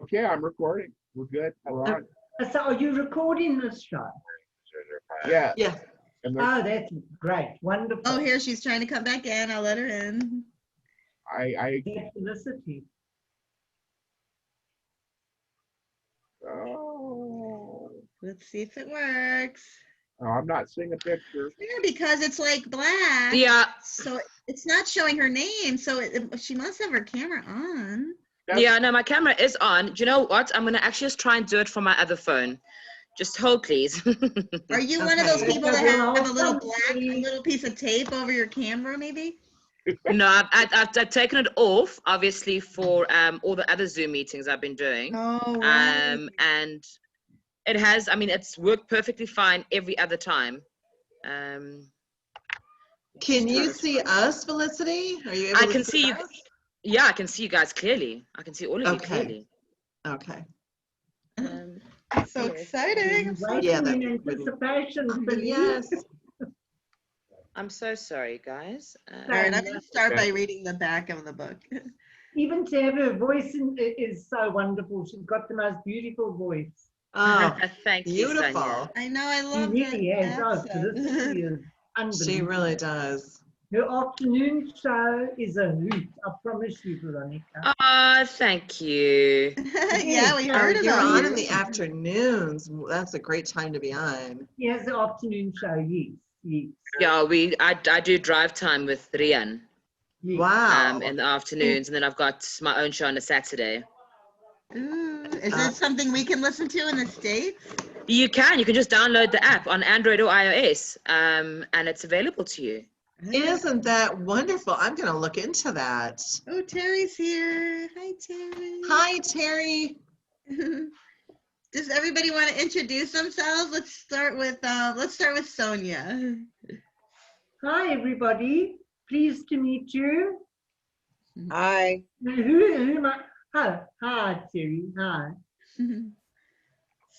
Okay, I'm recording. We're good. We're on. So are you recording this show? Yeah. Yeah. Oh, that's great. Wonderful. Oh, here she's trying to come back in. I'll let her in. That's Felicity. Oh. Let's see if it works. Oh, I'm not seeing a picture. Yeah, because it's like black. Yeah. So it's not showing her name. So she must have her camera on. Yeah, no, my camera is on. Do you know what? I'm going to actually just try and do it from my other phone. Just hold, please. Are you one of those people that have a little Somebody- little piece of tape over your camera, maybe? No, I've taken it off, obviously, for all the other Zoom meetings I've been doing. Oh, right. And it has, I mean, it's worked perfectly fine every other time. Can you see us, Felicity? Are you able I to can see, us? yeah, I can see you guys clearly. I can see all of you clearly. Okay. So exciting. I'm so Yeah, Waiting that in anticipation for Yes. I'm so sorry, guys. All right, I'm going to start by reading the back of the book. Even to have her voice is so wonderful. She's got the most beautiful voice. Oh, Thank you, beautiful. Sonia. I know, I She love really that has. Oh, accent. Felicity is She unbelievable. really does. Her afternoon show is a hoot. I promise you, Veronica. Oh, thank you. Yeah, we heard You're about on you. in the afternoons. That's a great time to be on. She has the afternoon show, yes. Yes. Yeah, I do drive time with Rian Yes. Wow. in the afternoons, and then I've got my own show on a Saturday. Ooh, is it something we can listen to in the States? You can just download the app on Android or iOS, and it's available to you. Isn't that wonderful? I'm going to look into that. Oh, Terry's here. Hi, Terry. Hi, Terry. Does everybody want to introduce themselves? Let's start with Sonja. Hi, everybody. Pleased to meet you. Hi. Who am I? Hi, Terry. Hi.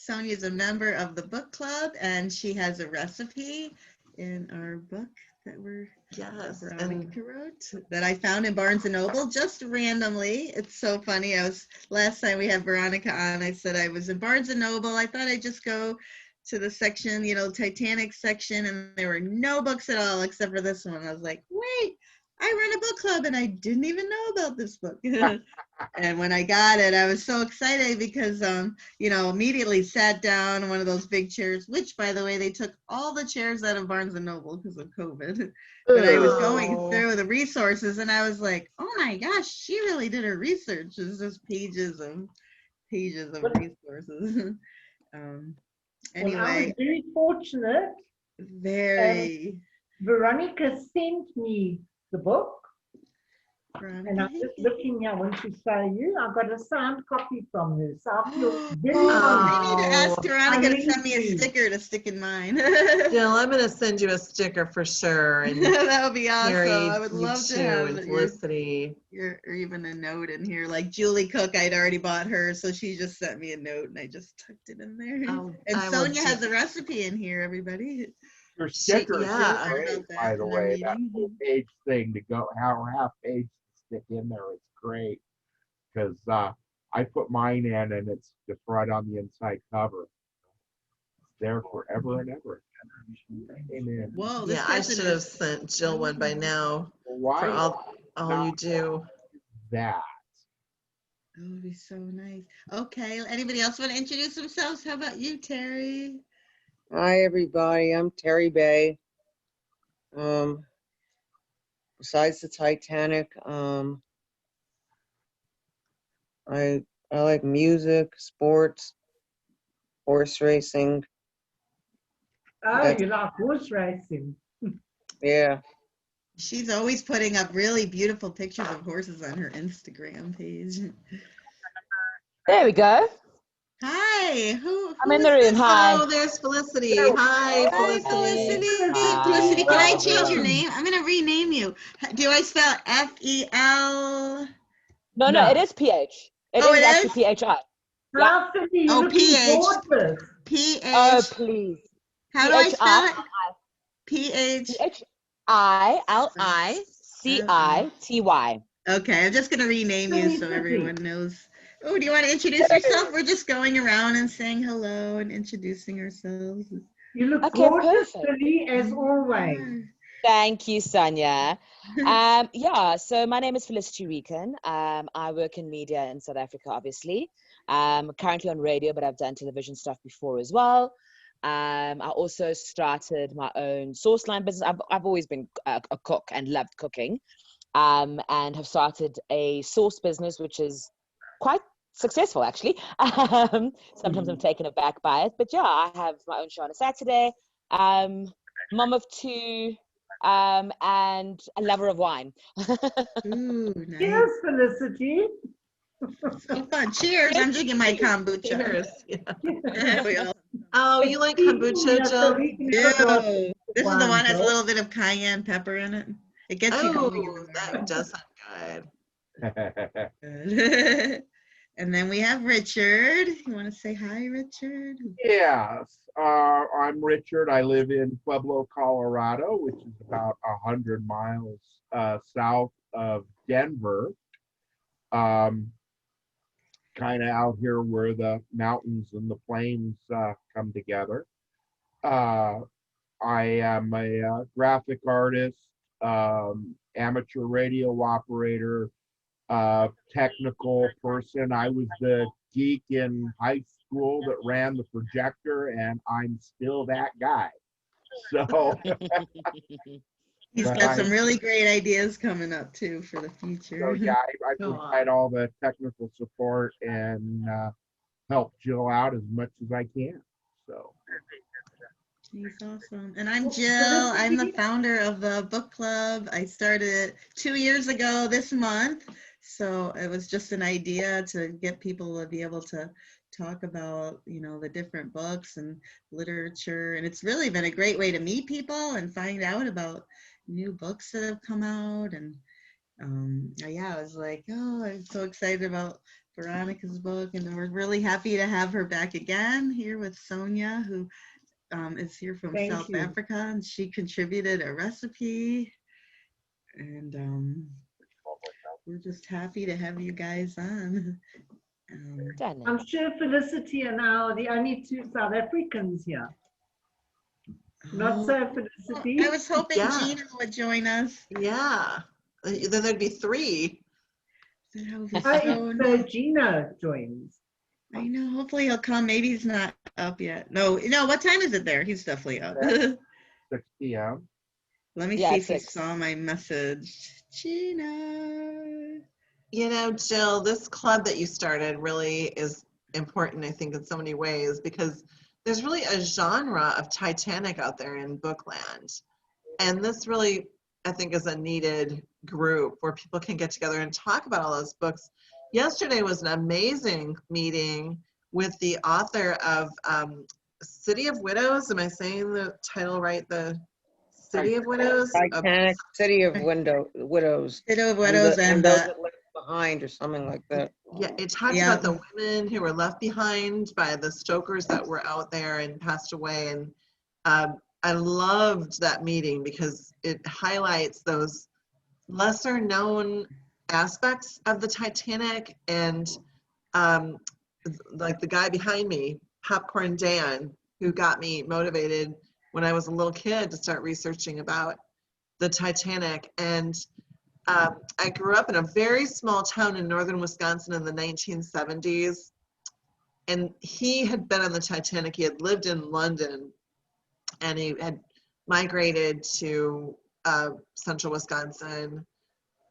Sonja's a member of the book club, and she has a recipe in our book that Veronica wrote that I found in Barnes and Noble just randomly. It's so funny. Last time we had Veronica on, I said I was in Barnes and Noble. I thought I'd just go to the section, Titanic section, and there were no books at all except for this one. I was like, wait, I run a book club and I didn't even know about this book. And when I got it, I was so excited because, immediately sat down in one of those big chairs, which, by the way, they took all the chairs out of Barnes & Noble because of COVID. But I was going through the resources and I was like, oh my gosh, she really did her research. It's just pages of resources. Anyway. Well, I was very fortunate. Very. Veronica sent me the book. And I'm Veronica just Hinke. looking here. I want to show you. I got a signed copy from her. So I feel very I need to ask Oh, Veronica I to send me a really do. sticker to stick in mine. Jill, I'm going to send you a sticker for sure. And That would be awesome. Terry, I would you love to too, have and it. Felicity. Or even a note in here. Like Julie Cook, I'd already bought her, so she just sent me a note and I just tucked it in there. Oh, And I will Sonja do- has the recipe in here, everybody. Your stickers yeah. are great, About that by the in our way. That meeting. whole page thing to go, half page to stick in there is great. Because I put mine in and it's just right on the inside cover. It's there forever and ever. Amen. Whoa, this Yeah, I person should have is sent Jill one by now Why for all you do. that? Oh, it'd be so nice. Okay, anybody else want to introduce themselves? How about you, Terry? Hi, everybody. I'm Terry Bay. Besides the Titanic, I like music, sports, horse racing. Oh, you like horse racing. Yeah. She's always putting up really beautiful pictures of horses on her Instagram page. There we go. Hi, I'm in the room. Hi. Oh, there's Felicity. Hi, Hi, Felicity. Felicity. Felicity, can I change your name? I'm going to rename you. Do I spell F-E-L? No, No. it is PH. It Oh, is it actually is? PHI. How are you Oh, looking PH. gorgeous? P-H. Oh, please. How do I spell it? P-H-I-L-I-C-I-T-Y. P-H. Okay, I'm just going to rename you so everyone knows Oh, do you want to introduce yourself? We're just going around and saying hello and introducing ourselves. You look Okay, gorgeous, perfect. Billy, as always. Thank you, Sonja. Yeah, so my name is Felicity Rican. I work in media in South Africa, obviously. Currently on radio, but I've done television stuff before as well. I also started my own sauce line business. I've always been a cook and loved cooking, and have started a sauce business, which is quite successful, actually. Sometimes I'm taken aback by it, but yeah, I have my own show on a Saturday. Mom of two, and a lover of wine. Ooh, nice. Cheers, Felicity. So fun. Cheers. I'm drinking my kombucha. Cheers. Yeah. We all Oh, you like kombucha, So Jill? we can do. have a This is the one that has a Jill. little bit of cayenne pepper in it. It gets you going in Oh, the that does sound good. morning. And then we have Richard. You want to say hi, Richard? Yes, I'm Richard. I live in Pueblo, Colorado, which is about 100 miles south of Denver. Kind of out here where the mountains and the plains come together. I am a graphic artist, amateur radio operator, technical person. I was the geek in high school that ran the projector, and I'm still that guy. So, He's But got some really great ideas coming up too for the so future. yeah, I Go on. provide all the technical support and help Jill out as much as I can. So, He's awesome. And I'm Jill. I'm the founder of the book club. I started it 2 years ago this month. So it was just an idea to get people to be able to talk about, you know, the different books and literature. And it's really been a great way to meet people and find out about new books that have come out. And yeah, I was like, oh, I'm so excited about Veronica's book. And we're really happy to have her back again here with Sonja, who is here from Thank South you. Africa, and she contributed a recipe. And we're just happy to have you guys on. Done. I'm sure Felicity and I are the only two South Africans here. Not so, Felicity. I was hoping Yeah. Gina would join us. Yeah. Then there'd be 3. That would be Oh, so if nice. Gino joins. I know. Hopefully he'll come. Maybe he's not up yet. No. What time is it there? He's definitely up. 6 p.m. Let me Yeah, see it's if he 6. saw my message. Gina. You know, Jill, this club that you started really is important, I think, in so many ways, because there's really a genre of Titanic out there in Bookland. And this really, I think, is a needed group where people can get together and talk about all those books. Yesterday was an amazing meeting with the author of City of Widows. Am I saying the title right? The City of Widows? Titanic, City of Widows. Widow of And Widows and those that left behind, or something like that. Yeah, it talked Yeah. about the women who were left behind by the stokers that were out there and passed away. And I loved that meeting because it highlights those lesser known aspects of the Titanic. And like the guy behind me, Popcorn Dan, who got me motivated when I was a little kid to start researching about the Titanic. And I grew up in a very small town in northern Wisconsin in the 1970s. And he had been on the Titanic. He had lived in London, and he had migrated to central Wisconsin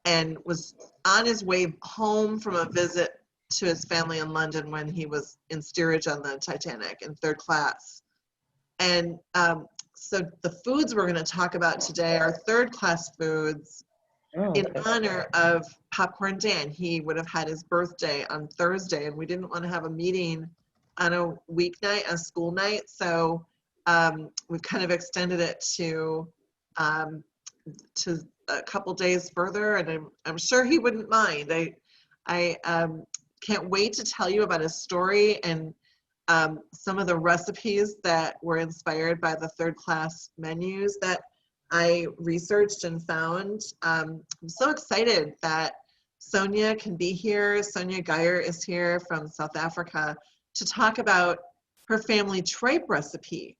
and was on his way home from a visit to his family in London when he was in steerage on the Titanic in 3rd class. And so the foods we're going to talk about today are 3rd class foods in honor of Popcorn Dan. He would have had his birthday on Thursday, and we didn't want to have a meeting on a weeknight, a school night. So we've kind of extended it to a couple days further, and I'm sure he wouldn't mind. I can't wait to tell you about his story and some of the recipes that were inspired by the 3rd class menus that I researched and found. I'm so excited that Sonja can be here. Sonja Geyer is here from South Africa to talk about her family tripe recipe.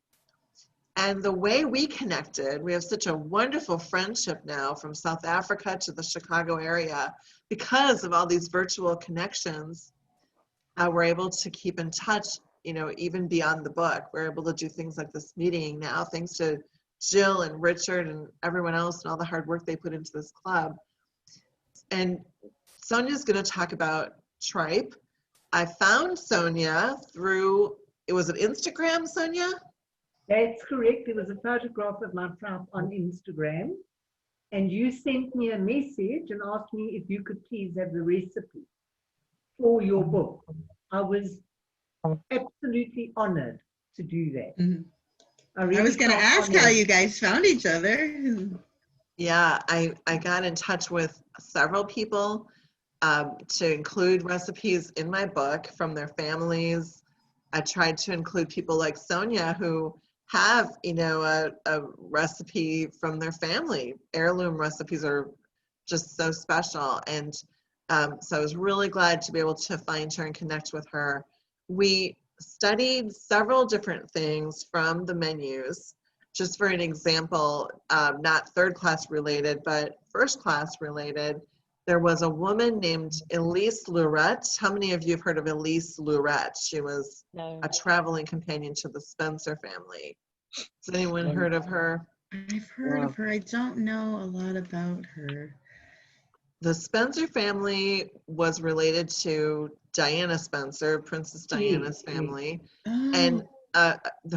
And the way we connected, we have such a wonderful friendship now from South Africa to the Chicago area because of all these virtual connections. We're able to keep in touch, you know, even beyond the book. We're able to do things like this meeting now, thanks to Jill and Richard and everyone else and all the hard work they put into this club. And Sonja's going to talk about tripe. I found Sonja through, it was an Instagram, Sonja? That's correct. There was a photograph of my tripe on Instagram, and you sent me a message and asked me if you could please have the recipe for your book. I was absolutely honored to do that. Mhm. I I really was going to felt ask how honored. you guys found each other. Yeah, I got in touch with several people to include recipes in my book from their families. I tried to include people like Sonja who have, you know, a recipe from their family. Heirloom recipes are just so special. And so I was really glad to be able to find her and connect with her. We studied several different things from the menus. Just for an example, not third class related, but first class related, there was a woman named Elise Lurette. How many of you have heard of Elise Lurette? She was No. a traveling companion to the Spencer family. Has anyone heard of her? I've heard of her. I don't know a lot about her. The Spencer family was related to Diana Spencer, Princess Diana's family. And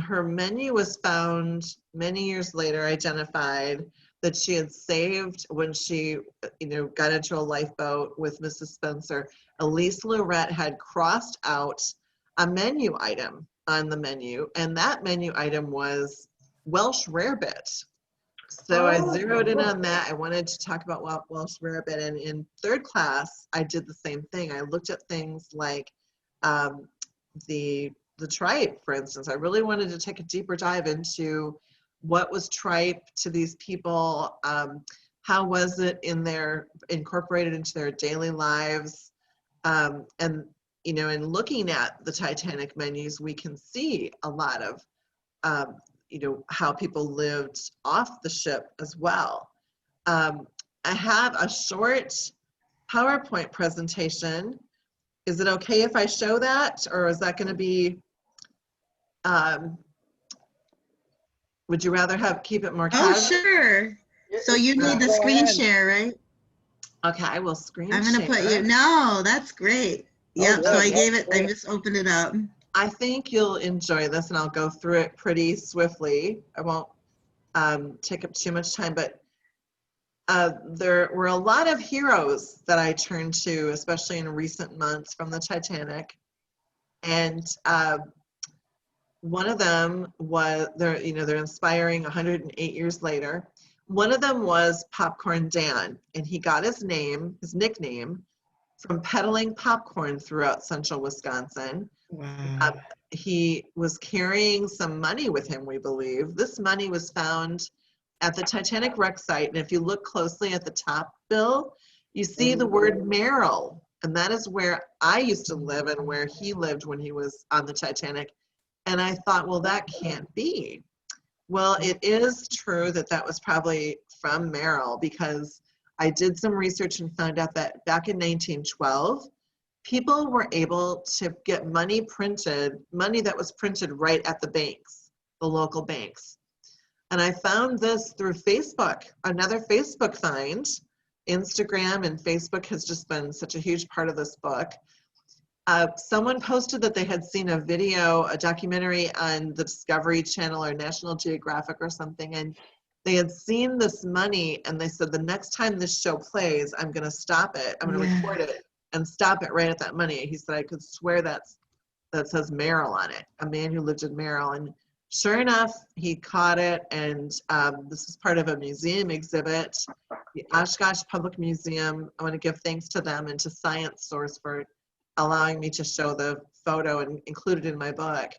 her menu was found many years later, identified that she had saved when she, you know, got into a lifeboat with Mrs. Spencer. Elise Lurette had crossed out a menu item on the menu, and that menu item was Welsh rarebit. So I zeroed in on that. I wanted to talk about Welsh rarebit, and in third class, I did the same thing. I looked at things like the tripe, for instance. I really wanted to take a deeper dive into what was tripe to these people, how was it incorporated into their daily lives, and you know, in looking at the Titanic menus, we can see a lot of you know, how people lived off the ship as well. I have a short PowerPoint presentation. Is it okay if I show that, or is that going to be, would you rather keep it more Oh, casual? sure. So you need the Go screen ahead. share, right? Okay, I will screen I'm going to put share. you, no, that's great. Yep, so good. I gave That's it, I great. just opened it up. I think you'll enjoy this, and I'll go through it pretty swiftly. I won't take up too much time, but there were a lot of heroes that I turned to, especially in recent months, from the Titanic. And one of them was, they're inspiring 108 years later. One of them was Popcorn Dan, and he got his nickname, from peddling popcorn throughout central Wisconsin. Wow. He was carrying some money with him, we believe. This money was found at the Titanic wreck site, and if you look closely at the top bill, you see the word Merrill, and that is where I used to live and where he lived when he was on the Titanic. And I thought, well, that can't be. Well, it is true that that was probably from Merrill, because I did some research and found out that back in 1912, people were able to get money that was printed right at the banks, the local banks. And I found this through Facebook, another Facebook find. Instagram and Facebook has just been such a huge part of this book. Someone posted that they had seen a video, a documentary on the Discovery Channel or National Geographic or something, and they had seen this money, and they said, the next time this show plays, I'm going to stop it. I'm going to record it and stop it right at that money. He said, I could swear that says Merrill on it, a man who lived in Merrill. And sure enough, he caught it, and this is part of a museum exhibit, the Oshkosh Public Museum. I want to give thanks to them and to Science Source for allowing me to show the photo and include it in my book.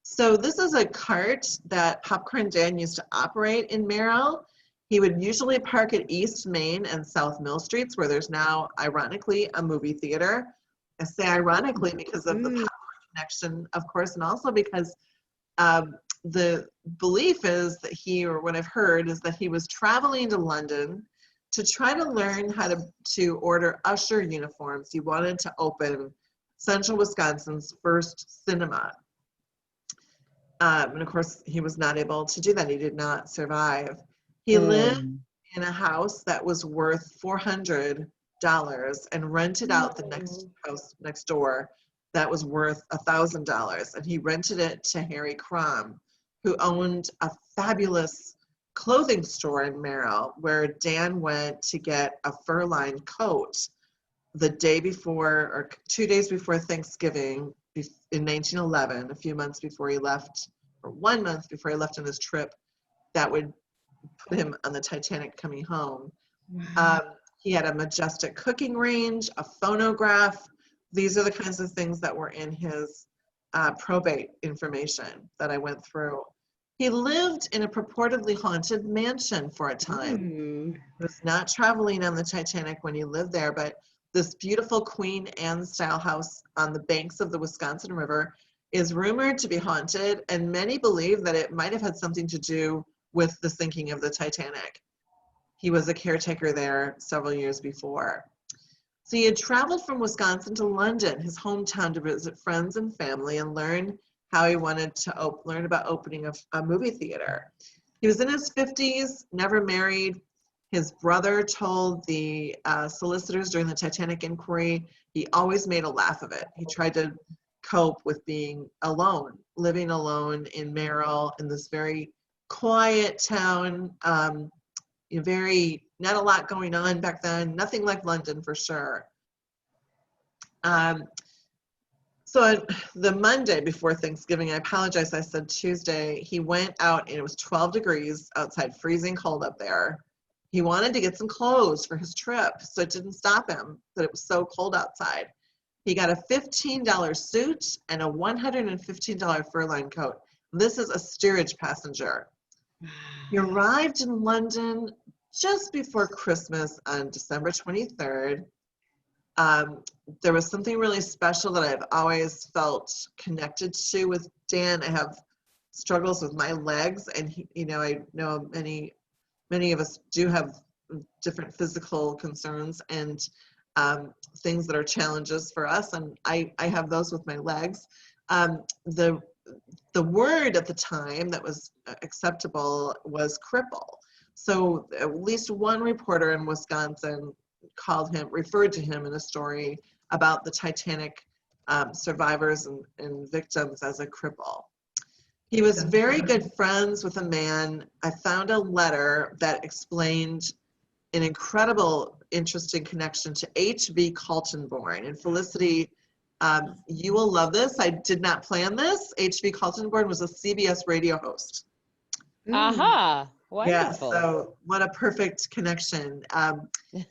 So this is a cart that Popcorn Dan used to operate in Merrill. He would usually park at East Main and South Mill Streets, where there's now, ironically, a movie theater. I say ironically because of the popcorn connection, of course, and also because the belief is that he, or what I've heard, is that he was traveling to London to try to learn how to order usher uniforms. He wanted to open Central Wisconsin's first cinema. And of course, he was not able to do that. He did not survive. He lived in a house that was worth $400 and rented out the next house next door that was worth $1,000. And he rented it to Harry Crom, who owned a fabulous clothing store in Merrill, where Dan went to get a fur-lined coat the day before, or 2 days before Thanksgiving in 1911, a few months before he left, or 1 month before he left on his trip that would put him on the Titanic coming home. He had a majestic cooking range, a phonograph. These are the kinds of things that were in his probate information that I went through. He lived in a purportedly haunted mansion for a time. He was not traveling on the Titanic when he lived there, but this beautiful Queen Anne style house on the banks of the Wisconsin River is rumored to be haunted, and many believe that it might have had something to do with the sinking of the Titanic. He was a caretaker there several years before. So he had traveled from Wisconsin to London, his hometown, to visit friends and family and learn how he wanted to learn about opening a movie theater. He was in his 50s, never married. His brother told the solicitors during the Titanic inquiry, he always made a laugh of it. He tried to cope with being alone, living alone in Merrill, in this very quiet town, not a lot going on back then, nothing like London for sure. So the Monday before Thanksgiving, I apologize, I said Tuesday, he went out and it was 12 degrees outside, freezing cold up there. He wanted to get some clothes for his trip, so it didn't stop him that it was so cold outside. He got a $15 suit and a $115 fur-lined coat. This is a steerage passenger. He arrived in London just before Christmas on December 23rd. There was something really special that I've always felt connected to with Dan. I have struggles with my legs, and I know many of us do have different physical concerns and things that are challenges for us, and I have those with my legs. The word at the time that was acceptable was cripple. So at least one reporter in Wisconsin referred to him in a story about the Titanic survivors and victims as a cripple. He was very good friends with a man. I found a letter that explained an incredible, interesting connection to H.V. Kaltenborn. And Felicity, you will love this. I did not plan this. H.V. Kaltenborn was a CBS radio host. Aha, wonderful. Yeah, so what a perfect connection.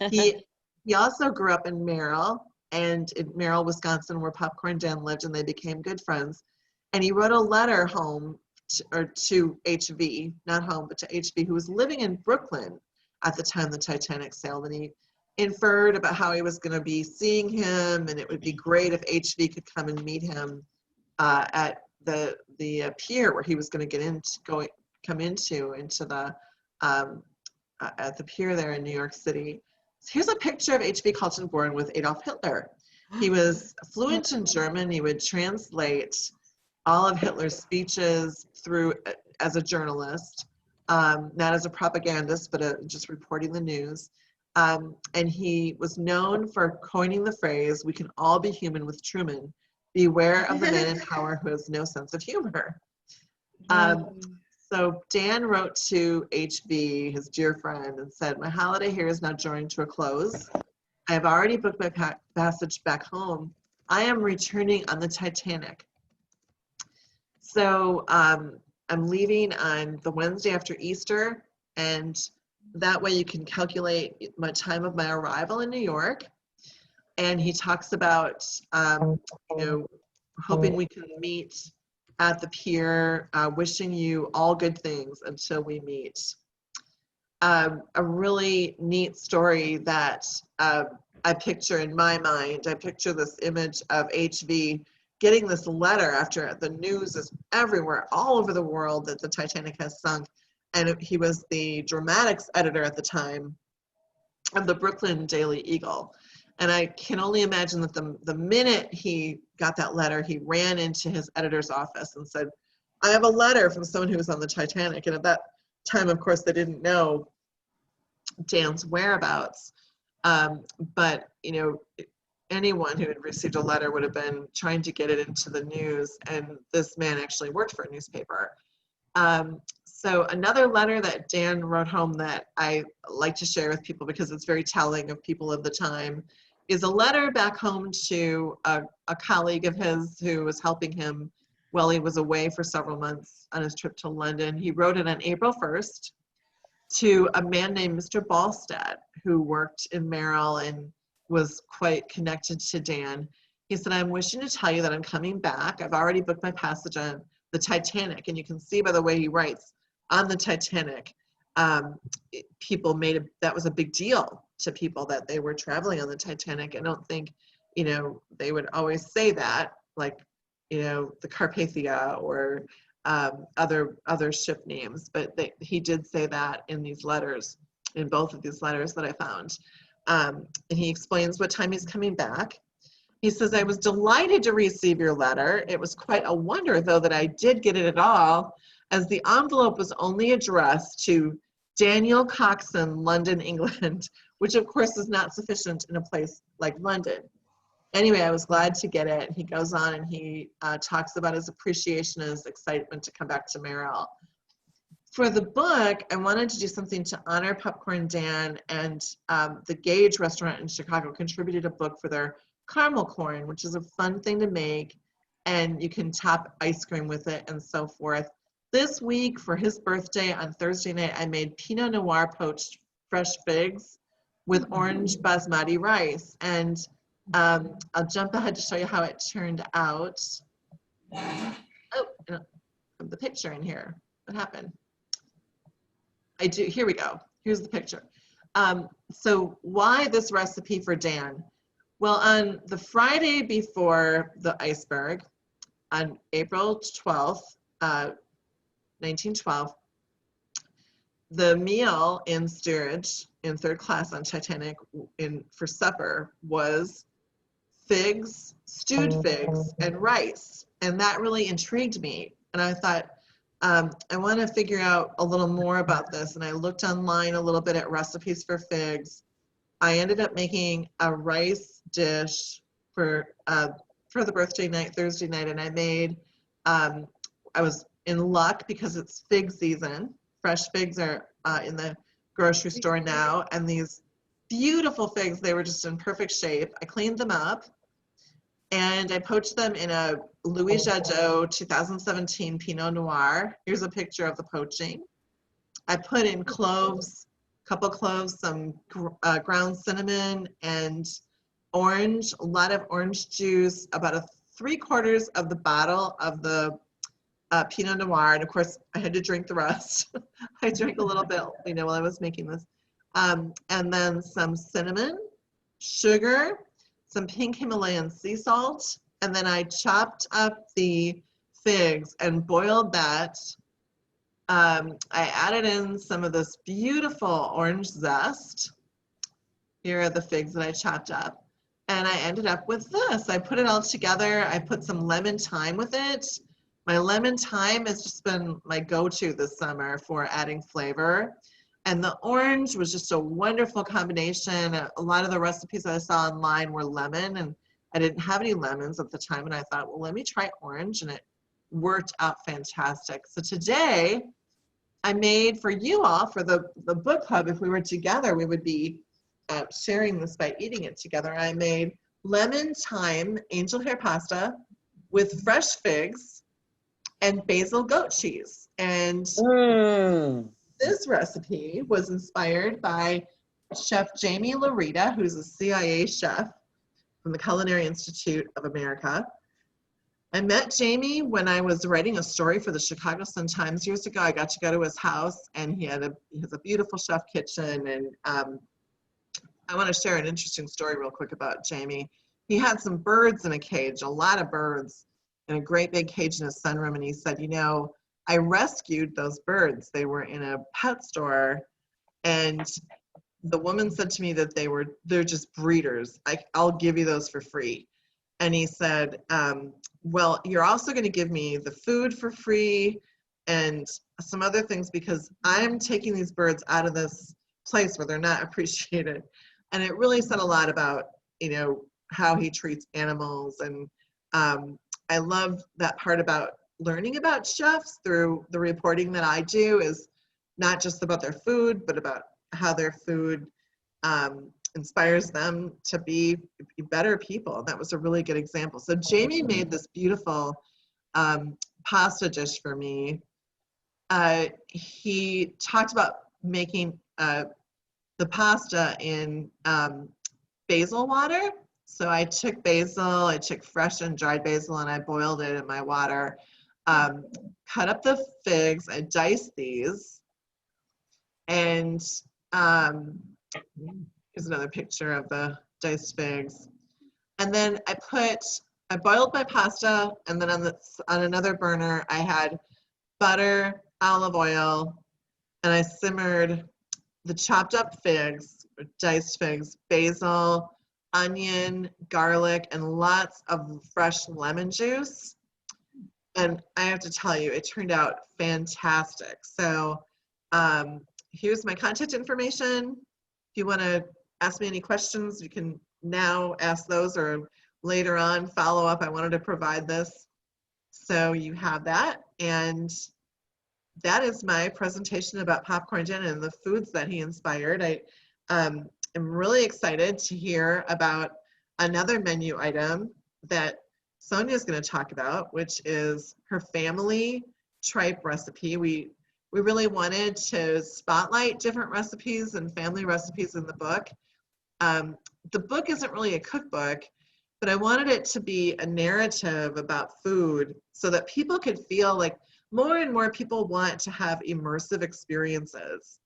He also grew up in Merrill, and in Merrill, Wisconsin, where Popcorn Dan lived, and they became good friends. And he wrote a letter home to HV, not home, but to HV, who was living in Brooklyn at the time the Titanic sailed. And he inferred about how he was going to be seeing him, and it would be great if HV could come and meet him at the pier where he was going to come into the at the pier there in New York City. So here's a picture of H.V. Kaltenborn with Adolf Hitler. He was fluent in German. He would translate all of Hitler's speeches through as a journalist, not as a propagandist, but just reporting the news. And he was known for coining the phrase, "We can all be human with Truman. Beware of the man in power who has no sense of humor." So Dan wrote to HB, his dear friend, and said, "My holiday here is now drawing to a close. I have already booked my passage back home. I am returning on the Titanic. So I'm leaving on the Wednesday after Easter, and that way you can calculate my time of my arrival in New York." And he talks about, hoping we can meet at the pier, wishing you all good things until we meet. a really neat story that I picture in my mind. I picture this image of HV getting this letter after the news is everywhere, all over the world, that the Titanic has sunk. And he was the dramatics editor at the time of the Brooklyn Daily Eagle. And I can only imagine that the minute he got that letter, he ran into his editor's office and said, I have a letter from someone who was on the Titanic. And at that time, of course, they didn't know Dan's whereabouts. But, you know, anyone who had received a letter would have been trying to get it into the news. And this man actually worked for a newspaper. So another letter that Dan wrote home that I like to share with people because it's very telling of people of the time is a letter back home to a colleague of his who was helping him while he was away for several months on his trip to London. He wrote it on April 1st to a man named Mr. Ballstead, who worked in Merrill and was quite connected to Dan. He said, I'm wishing to tell you that I'm coming back. I've already booked my passage on the Titanic. And you can see by the way he writes, on the Titanic, people that was a big deal to people that they were traveling on the Titanic. I don't think, you know, they would always say that, like, you know, the Carpathia or other ship names, but he did say that in these letters, in both of these letters that I found. And he explains what time he's coming back. He says, I was delighted to receive your letter. It was quite a wonder, though, that I did get it at all, as the envelope was only addressed to Daniel Coxon, London, England, which of course is not sufficient in a place like London. Anyway, I was glad to get it. He goes on and he talks about his appreciation and his excitement to come back to Merrill. For the book, I wanted to do something to honor Popcorn Dan, and the Gage restaurant in Chicago contributed a book for their caramel corn, which is a fun thing to make, and you can top ice cream with it and so forth. This week, for his birthday on Thursday night, I made Pinot Noir poached fresh figs with orange basmati rice. And I'll jump ahead to show you how it turned out. Oh, I don't have the picture in here. What happened? Here we go. Here's the picture. So why this recipe for Dan? Well, on the Friday before the iceberg, on April 12th, 1912, the meal in steerage in third class on Titanic for supper was figs, stewed figs, and rice. And that really intrigued me. And I thought, I want to figure out a little more about this. And I looked online a little bit at recipes for figs. I ended up making a rice dish for the birthday night, Thursday night, and I made, I was in luck because it's fig season. Fresh figs are in the grocery store now, and these beautiful figs, they were just in perfect shape. I cleaned them up, and I poached them in a Louis Jadot 2017 Pinot Noir. Here's a picture of the poaching. I put in cloves, a couple cloves, some ground cinnamon, and orange, a lot of orange juice, about 3/4 of the bottle of the Pinot Noir, and of course I had to drink the rest. I drank a little bit, you know, while I was making this. And then some cinnamon, sugar, some pink Himalayan sea salt, and then I chopped up the figs and boiled that. I added in some of this beautiful orange zest. Here are the figs that I chopped up. And I ended up with this. I put it all together. I put some lemon thyme with it. My lemon thyme has just been my go-to this summer for adding flavor. And the orange was just a wonderful combination. A lot of the recipes that I saw online were lemon, and I didn't have any lemons at the time. And I thought, well, let me try orange, and it worked out fantastic. So today, I made for you all, for the book club, if we were together, we would be sharing this by eating it together. I made lemon thyme angel hair pasta with fresh figs and basil goat cheese. And this recipe was inspired by Chef Jamie Larita, who's a CIA chef from the Culinary Institute of America. I met Jamie when I was writing a story for the Chicago Sun-Times years ago. I got to go to his house, and he has a beautiful chef kitchen. And I want to share an interesting story real quick about Jamie. He had some birds in a cage, a lot of birds in a great big cage in his sunroom. And he said, you know, I rescued those birds. They were in a pet store, and the woman said to me that they're just breeders. I'll give you those for free. And he said, well, you're also going to give me the food for free and some other things, because I'm taking these birds out of this place where they're not appreciated. And it really said a lot about, you know, how he treats animals. And I love that part about learning about chefs through the reporting that I do, is not just about their food, but about how their food inspires them to be better people. That was a really good example. So Jamie made this beautiful pasta dish for me. He talked about making the pasta in basil water. So I took basil, I took fresh and dried basil, and I boiled it in my water. Cut up the figs, I diced these, and here's another picture of the diced figs. And then I boiled my pasta, and then on another burner I had butter, olive oil, and I simmered the chopped up figs, or diced figs, basil, onion, garlic, and lots of fresh lemon juice. And I have to tell you, it turned out fantastic. So here's my contact information. If you want to ask me any questions, you can now ask those, or later on follow up. I wanted to provide this. So you have that. And that is my presentation about Popcorn Dan and the foods that he inspired. I am really excited to hear about another menu item that Sonja is going to talk about, which is her family tripe recipe. We really wanted to spotlight different recipes and family recipes in the book. The book isn't really a cookbook, but I wanted it to be a narrative about food so that people could feel like more and more people want to have immersive experiences.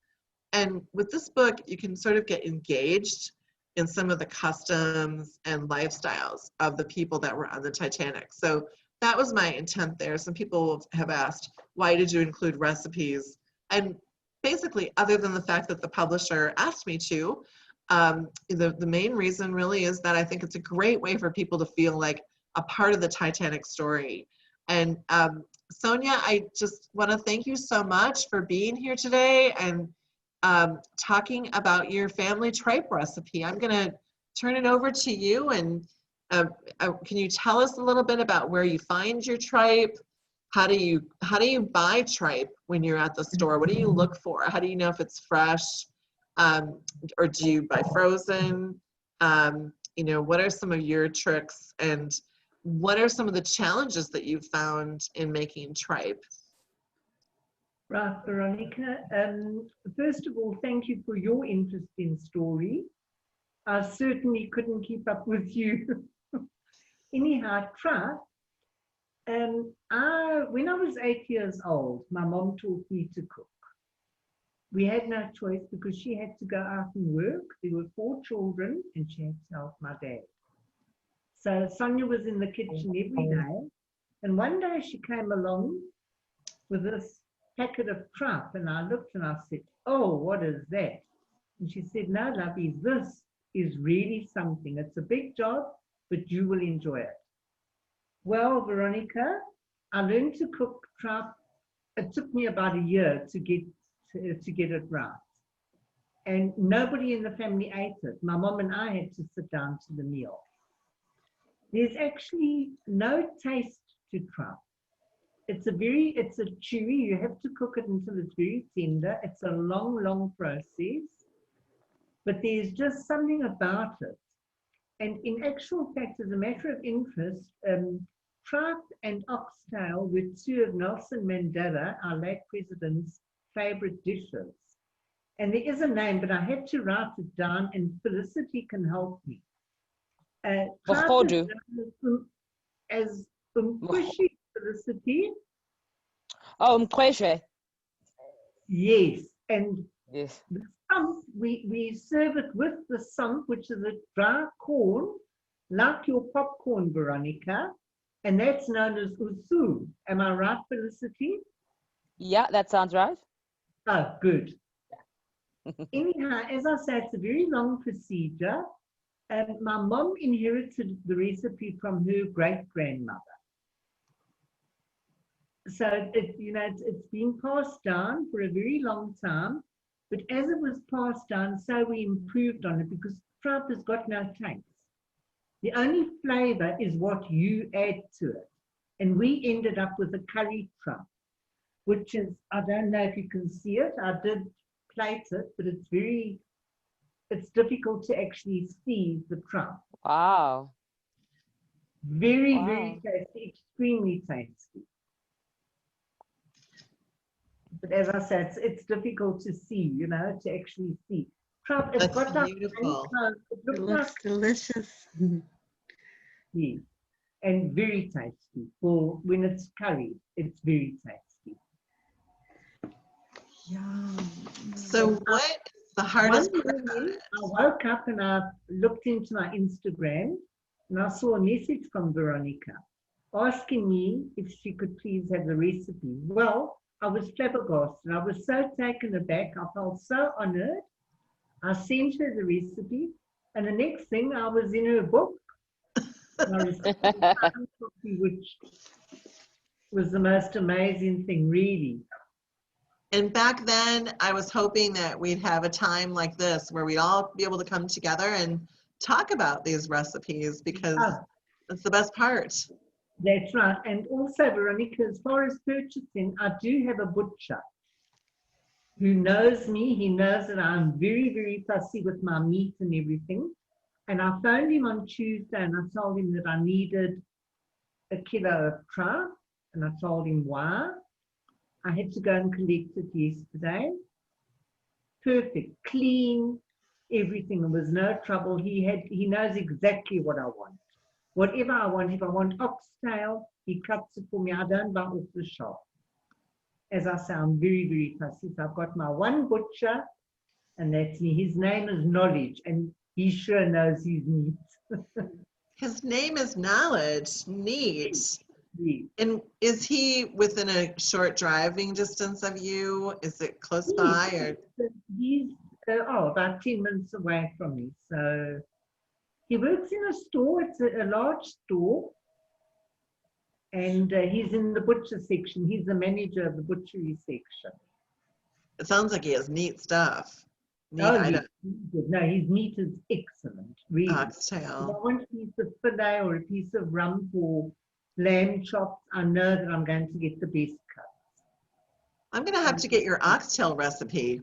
And with this book, you can sort of get engaged in some of the customs and lifestyles of the people that were on the Titanic. So that was my intent there. Some people have asked, why did you include recipes? And basically, other than the fact that the publisher asked me to, the main reason really is that I think it's a great way for people to feel like a part of the Titanic story. And Sonja, I just want to thank you so much for being here today and talking about your family tripe recipe. I'm going to turn it over to you, and can you tell us a little bit about where you find your tripe? How do you buy tripe when you're at the store? What do you look for? How do you know if it's fresh, or do you buy frozen? You know, what are some of your tricks, and what are some of the challenges that you've found in making tripe? Right, Veronica. First of all, thank you for your interest in story. I certainly couldn't keep up with you. Anyhow, tripe. When I was 8 years old, my mom taught me to cook. We had no choice because she had to go out and work. There were 4 children, and she had to help my dad. So Sonja was in the kitchen every day. And one day she came along with this packet of tripe, and I looked and I said, oh, what is that? And she said, no, lovey, this is really something. It's a big job, but you will enjoy it. Well, Veronica, I learned to cook tripe. It took me about a year to get it right. And nobody in the family ate it. My mom and I had to sit down to the meal. There's actually no taste to tripe. It's a chewy, you have to cook it until it's very tender. It's a long, long process, but there's just something about it. And in actual fact, as a matter of interest, tripe and oxtail were 2 of Nelson Mandela, our late president's favorite dishes. And there is a name, but I had to write it down, and Felicity can help me. Tripe is known as Felicity. Oh, mkweshe. Yes, and Yes. the sump, we serve it with the sump, which is a dry corn, like your popcorn, Veronica, and that's known as usu. Am I right, Felicity? Yeah, that sounds right. Oh, good. Anyhow, as I say, it's a very long procedure, and my mom inherited the recipe from her great-grandmother. So it's been passed down for a very long time, but as it was passed down, so we improved on it because tripe has got no taste. The only flavor is what you add to it. And we ended up with a curry tripe, which is, I don't know if you can see it. I did plate it, but it's difficult to actually see the tripe. Wow. Very, Wow. very tasty, extremely tasty. But as I said, it's difficult to see, to actually see. Tripe, it's That's got beautiful. it It looks looks delicious. yes, and very tasty. For when it's curried, it's very tasty. Yum. So what is the hardest One part about morning, it? I woke up and I looked into my Instagram and I saw a message from Veronica asking me if she could please have the recipe. Well, I was flabbergasted. I was so taken aback. I felt so honored. I sent her the recipe, and the next thing I was in her book. And I received a signed copy, which was the most amazing thing, really. And back then, I was hoping that we'd have a time like this where we'd all be able to come together and talk about these recipes because that's the best part. That's right. And also, Veronica, as far as purchasing, I do have a butcher who knows me. He knows that I'm very, very fussy with my meat and everything. And I phoned him on Tuesday and I told him that I needed a kilo of tripe, and I told him why. I had to go and collect it yesterday. Perfect, clean, everything. There was no trouble. He knows exactly what I want. Whatever I want, if I want oxtail, he cuts it for me. I don't buy off the shop. As I say, I'm very, very fussy. So I've got my one butcher, and that's me. His name is Knowledge, and he sure knows his meat. His name is Knowledge. Neat. Yes. And is he within a short driving distance of you? Is it close by? Or? He's about 10 minutes away from me. So he works in a store. It's a large store. And he's in the butcher section. He's the manager of the butchery section. It sounds like he has neat stuff. Neat Yes. No, his meat is excellent, really. If I oxtail. want a piece of filet or a piece of rump or lamb chops, I know that I'm going to get the best cut. I'm going to have to get your oxtail recipe.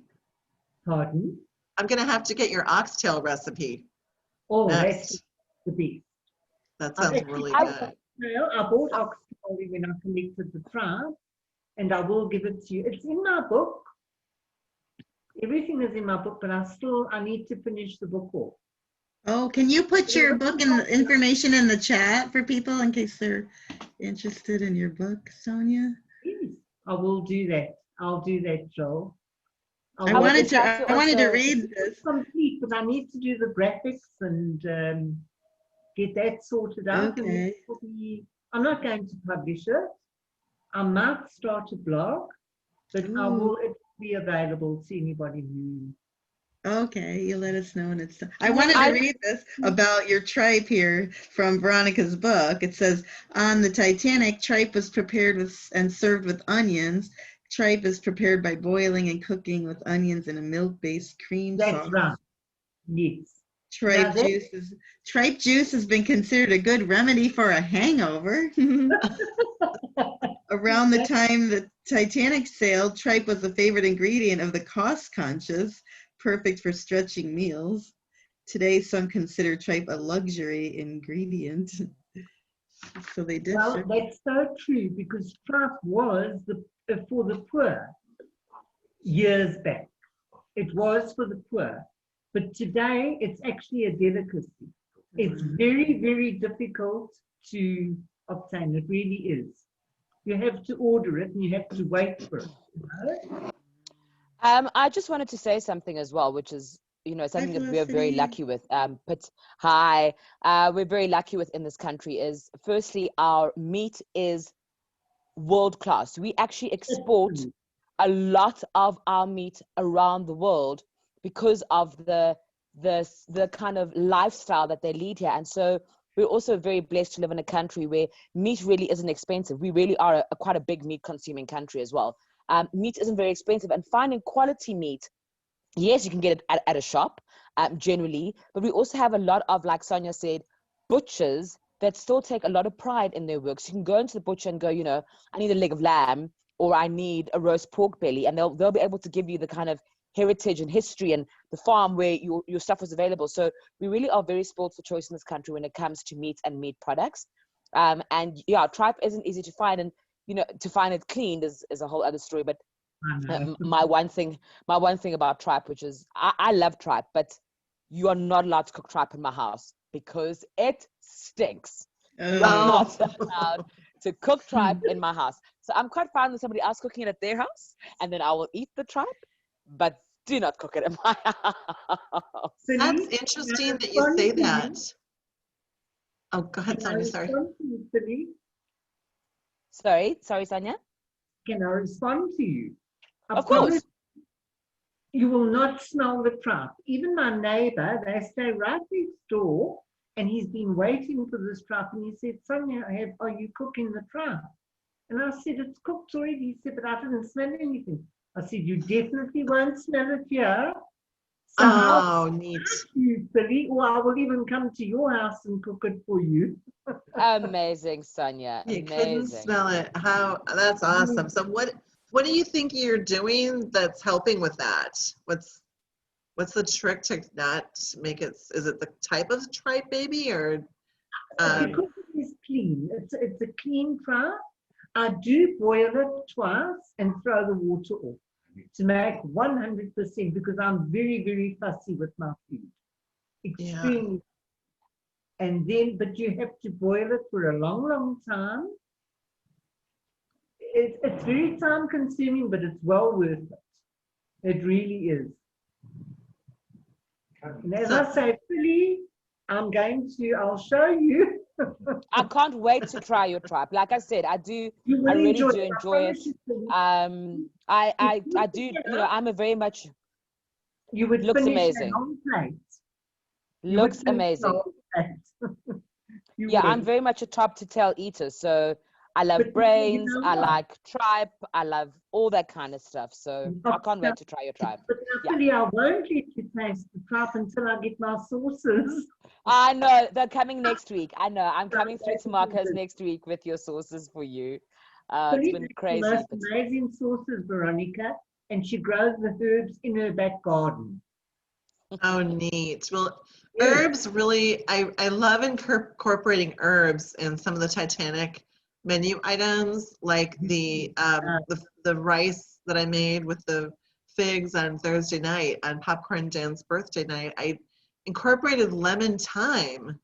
Pardon? I'm going to have to get your oxtail recipe. Oh, next. that's the best. That sounds really good. I bought oxtail when I collected the tripe, and I will give it to you. It's in my book. Everything is in my book, but I need to finish the book off. Oh, can you put your book and information in the chat for people in case they're interested in your book, Sonja? Yes, I will do that. I'll do that, Joel. I wanted to read this. Complete, but I need to do the graphics and get that sorted out. Okay. I'm not going to publish it. I might start a blog, but it will be available to anybody who. Okay, you let us know when it's done. I wanted to read this about your tripe here from Veronica's book. It says, on the Titanic, tripe was prepared and served with onions. Tripe is prepared by boiling and cooking with onions in a milk-based cream sauce. That's right. Yes. Tripe juice has been considered a good remedy for a hangover. Around the time the Titanic sailed, tripe was a favorite ingredient of the cost-conscious, perfect for stretching meals. Today, some consider tripe a luxury ingredient. So they did. Well, that's so true because tripe was for the poor years back. It was for the poor. But today, it's actually a delicacy. It's very, very difficult to obtain. It really is. You have to order it and you have to wait for it. You know? I just wanted to say something as well, which is, something that we're very Felicity. lucky with. Hi, we're very lucky with in this country is, firstly, our meat is world class. We actually export a lot of our meat around the world because of the kind of lifestyle that they lead here. And so we're also very blessed to live in a country where meat really isn't expensive. We really are quite a big meat consuming country as well. Meat isn't very expensive, and finding quality meat, yes, you can get it at a shop generally, but we also have a lot of, like Sonja said, butchers that still take a lot of pride in their work. So you can go into the butcher and go, I need a leg of lamb, or I need a roast pork belly, and they'll be able to give you the kind of heritage and history and the farm where your stuff was available. So we really are very spoiled for choice in this country when it comes to meat and meat products. And yeah, tripe isn't easy to find, and to find it cleaned is a whole other story. But my one thing about tripe, which is I love tripe, but you are not allowed to cook tripe in my house because it stinks. You are not allowed to cook tripe in my house. So I'm quite fine with somebody else cooking it at their house, and then I will eat the tripe, but do not cook it in my house. That's interesting that you say that. Oh, go ahead, Sonja, sorry. Sorry, Sonja? Can I respond to you? Of course. You will not smell the tripe. Even my neighbor, they stay right next door, and he's been waiting for this tripe, and he said, Sonja, are you cooking the tripe? And I said, it's cooked already. He said, but I didn't smell anything. I said, you definitely won't smell it here. So neat. You, Billy, or I will even come to your house and cook it for you. Amazing, Sonja. You couldn't smell it. That's awesome. So what do you think you're doing that's helping with that? What's the trick to not make it? Is it the type of tripe, maybe, or? Because it is clean. It's a clean tripe. I do boil it twice and throw the water off to make 100%, because I'm very, very fussy with my food. Extremely. Yeah. And then, but you have to boil it for a long, long time. It's very time consuming, but it's well worth it. It really is. And as I say, Philly, I'll show you. I can't wait to try your tripe. Like I said, I really do enjoy it. I do, I'm a very much, you would looks amazing. Looks amazing. Yeah, I'm very much a top to tail eater. So I love brains, I like tripe, I love all that kind of stuff. So I can't wait to try your tripe. But actually, I won't let you taste the tripe until I get my sauces. I know, they're coming next week. I know, I'm coming through to Marcos next week with your sauces for you. It's been crazy. The most amazing sauces, Veronica, and she grows the herbs in her back garden. Oh, neat. Well, herbs really, I love incorporating herbs in some of the Titanic menu items, like the rice that I made with the figs on Thursday night, on Popcorn Dan's birthday night. I incorporated lemon thyme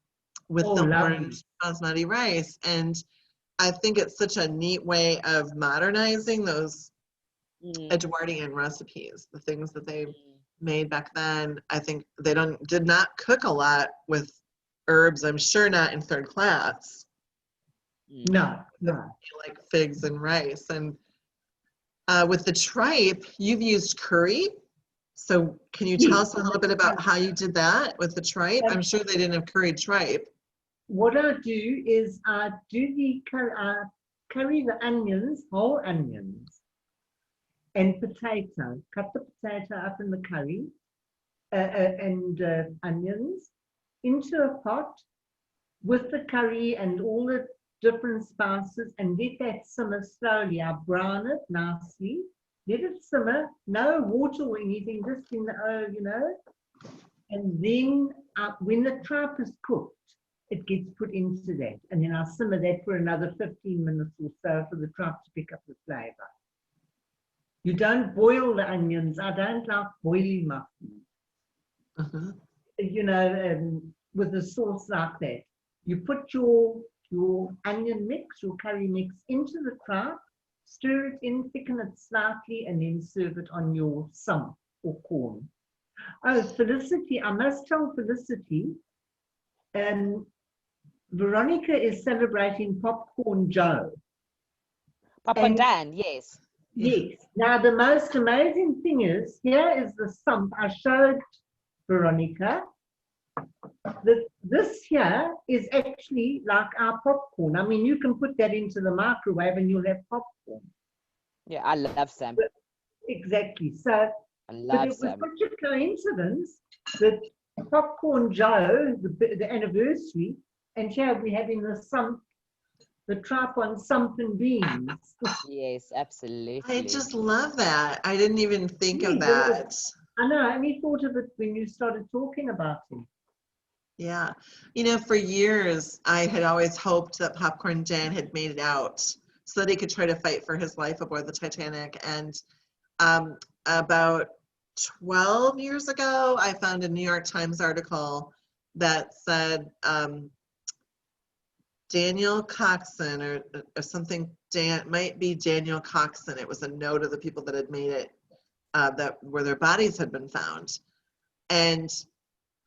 with the orange basmati rice, and I think it's such a neat way of modernizing those Edwardian recipes, the things that they made back then. I think they did not cook a lot with herbs. I'm sure not in third class. No. Like figs and rice. And with the tripe, you've used curry. So can you tell us a little bit about how you did that with the tripe? I'm sure they didn't have curried tripe. What I do is I do the curry the onions, whole onions, and potato. Cut the potato up in the curry and onions into a pot with the curry and all the different spices, and let that simmer slowly. I brown it nicely. Let it simmer, no water or anything, just in the and then when the tripe is cooked, it gets put into that, and then I simmer that for another 15 minutes or so for the tripe to pick up the flavor. You don't boil the onions. I don't like boiling my food. With a sauce like that. You put your your onion mix, your curry mix into the tripe, stir it in, thicken it slightly, and then serve it on your sum or corn. Oh, Felicity, I must tell Felicity, Veronica is celebrating Popcorn Joe. Popcorn And- Dan, yes. Yes. Now, the most amazing thing is, here is the sump I showed Veronica. This here is actually like our popcorn. I mean, you can put that into the microwave and you'll have popcorn. Yeah, I love Sam. Exactly. So, I but love it was Sam. such a coincidence that Popcorn Joe, the anniversary, and here we're having the sump, the tripe on sump and beans. Yes, absolutely. I just love that. I didn't even think of Yeah, that. I know, I only thought of it when you started talking about it. Yeah. You know, for years, I had always hoped that Popcorn Dan had made it out so that he could try to fight for his life aboard the Titanic. And about 12 years ago, I found a New York Times article that said Daniel Coxon or something, might be Daniel Coxon. It was a note of the people that had made it, that where their bodies had been found. And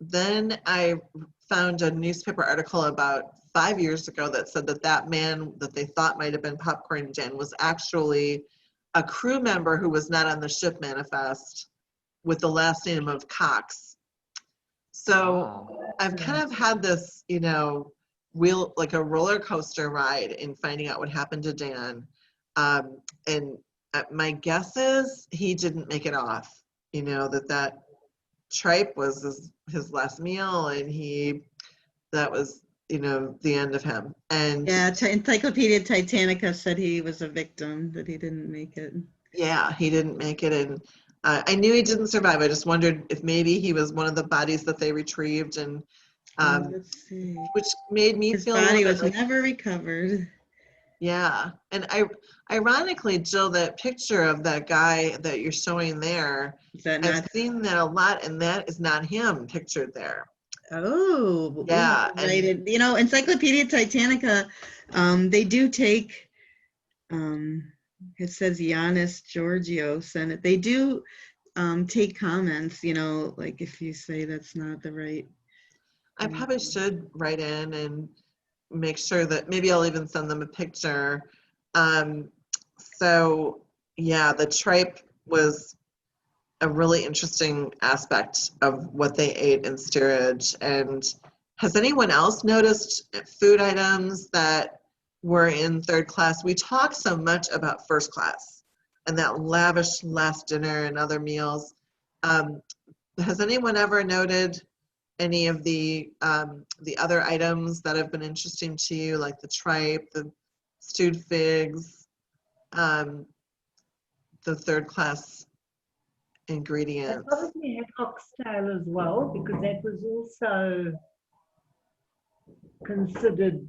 then I found a newspaper article about 5 years ago that said that that man that they thought might have been Popcorn Dan was actually a crew member who was not on the ship manifest with the last name of Cox. So Wow. I've kind of had this, you know, like a roller coaster ride in finding out what happened to Dan. And my guess is he didn't make it off, you know, that tripe was his last meal, and that was, you know, the end of him. And Yeah, Encyclopedia Titanica said he was a victim, that he didn't make it. yeah, he didn't make it. And I knew he didn't survive. I just wondered if maybe he was one of the bodies that they retrieved, and Let's see. which made me His feel a body little was bit like, never recovered. yeah. And ironically, Jill, that picture of that guy that you're showing there, Is that I've not? seen that a lot, and that is not him pictured there. Oh, Yeah, you know, Encyclopedia Titanica, they do take, it says Giannis Georgios, and they do take comments, you know, like if you say that's not the right. I probably should write in and make sure that maybe I'll even send them a picture. So yeah, the tripe was a really interesting aspect of what they ate in steerage. And has anyone else noticed food items that were in third class? We talk so much about first class and that lavish last dinner and other meals. Has anyone ever noted any of the other items that have been interesting to you, like the tripe, the stewed figs, the third class They ingredients? probably had oxtail as well, because that was also considered.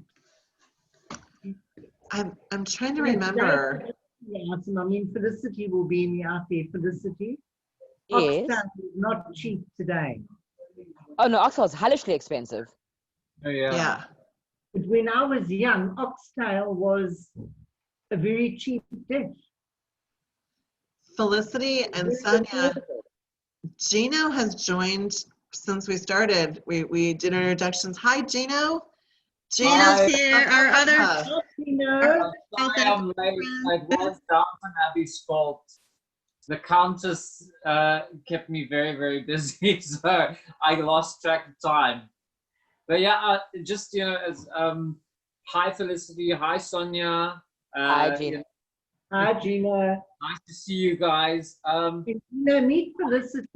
I'm trying to remember. Yeah, I mean, Felicity will be in the out there. Felicity. Yes. Oxtail is not cheap today. Oh no, oxtail is hellishly expensive. Oh, yeah. Yeah. But when I was young, oxtail was a very cheap dish. Felicity and Very Sonja, affordable. Gino has joined since we started. We did introductions. Hi, Gino. Gino's Hi. here. Our other. You know, I'm sorry I'm late. It was Downton Abbey's fault. The Countess kept me very, very busy, so I lost track of time. But yeah, just, you know, as hi Felicity, hi Sonja. Hi, Gina. You know, hi, Gina. nice to see you guys. Meet Felicity.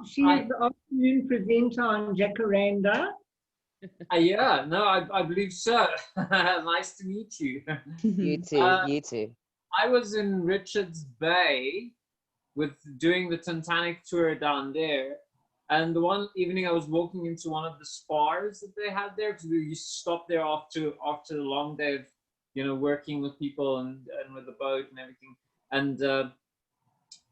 She Hi. is the afternoon presenter on Jacaranda. Yeah, no, I believe so. Nice to meet you. You too. You too. I was in Richards Bay with doing the Titanic tour down there. And the one evening I was walking into one of the spas that they had there, because we used to stop there after the long day of, you know, working with people and with the boat and everything. And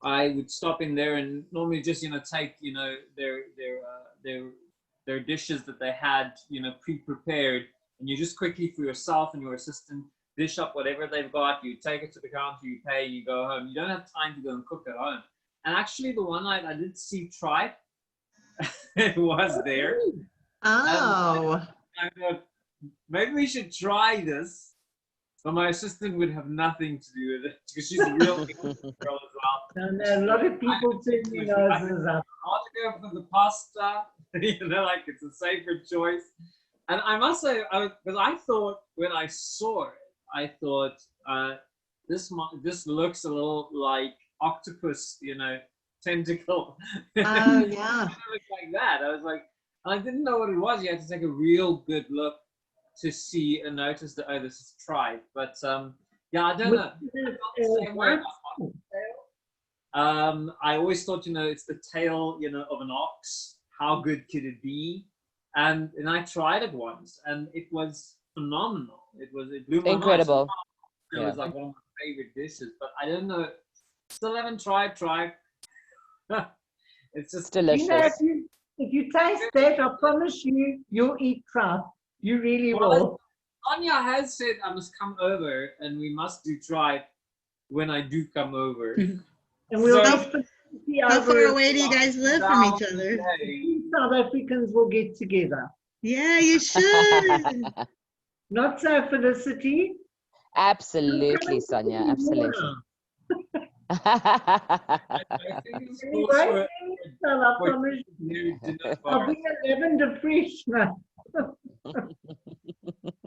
I would stop in there and normally just, you know, take, you know, their dishes that they had, you know, pre-prepared. and you just quickly for yourself and your assistant dish up whatever they've got. You take it to the counter, you pay, you go home. You don't have time to go and cook at home. And actually, the one night I did see Tripe. It was there. Oh. I thought maybe we should try this. But my assistant would have nothing to do with it because she's a real English girl as well. And a lot of people turn their noses up. I'll go for the pasta. You know, like it's a safer choice. And I must say, because I thought when I saw it, I thought this looks a little like octopus, you know, tentacle. Oh yeah. It looked like that. I was like, I didn't know what it was. You had to take a real good look to see and notice that, oh, this is tripe. But yeah, I don't know. I always thought, you know, it's the tail, you know, of an ox. How good could it be? And I tried it once, and it was phenomenal. It blew my mind. Incredible. It was like one of my favorite dishes. But I don't know. Still haven't tried tripe. It's just delicious. You know, if you taste that, I promise you, you'll eat tripe. You really will. Sonja has said I must come over and we must do tripe when I do come over. And we'll How far away do you guys live from each other? South Africans will get together. Yeah, you should. Not so, Felicity. Absolutely, Sonja. Absolutely. I think it's Anyway, I promise you. I'll be a lavender fresh now.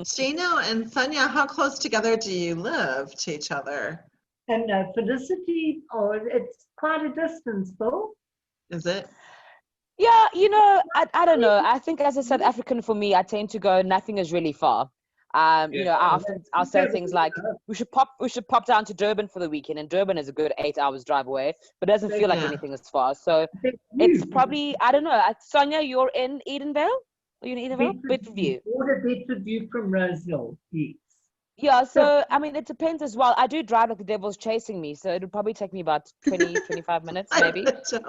Gino and Sonja, how close together do you live to each other? And Felicity, it's quite a distance, though. Is it? Yeah, you know, I don't know. I think as a South African, for me, I tend to go, nothing is really far. You know, I'll say things like, we should pop down to Durban for the weekend, and Durban is a good 8 hours drive away, but it doesn't feel like anything is far. So it's probably, I don't know. Sonja, you're in Edenvale? Are you in Edenvale? Bedfordview. Order Bedfordview from Rosehill, yes. Yeah, so I mean, it depends as well. I do drive like the devil's chasing me, so it would probably take me about 20, 25 minutes, maybe. And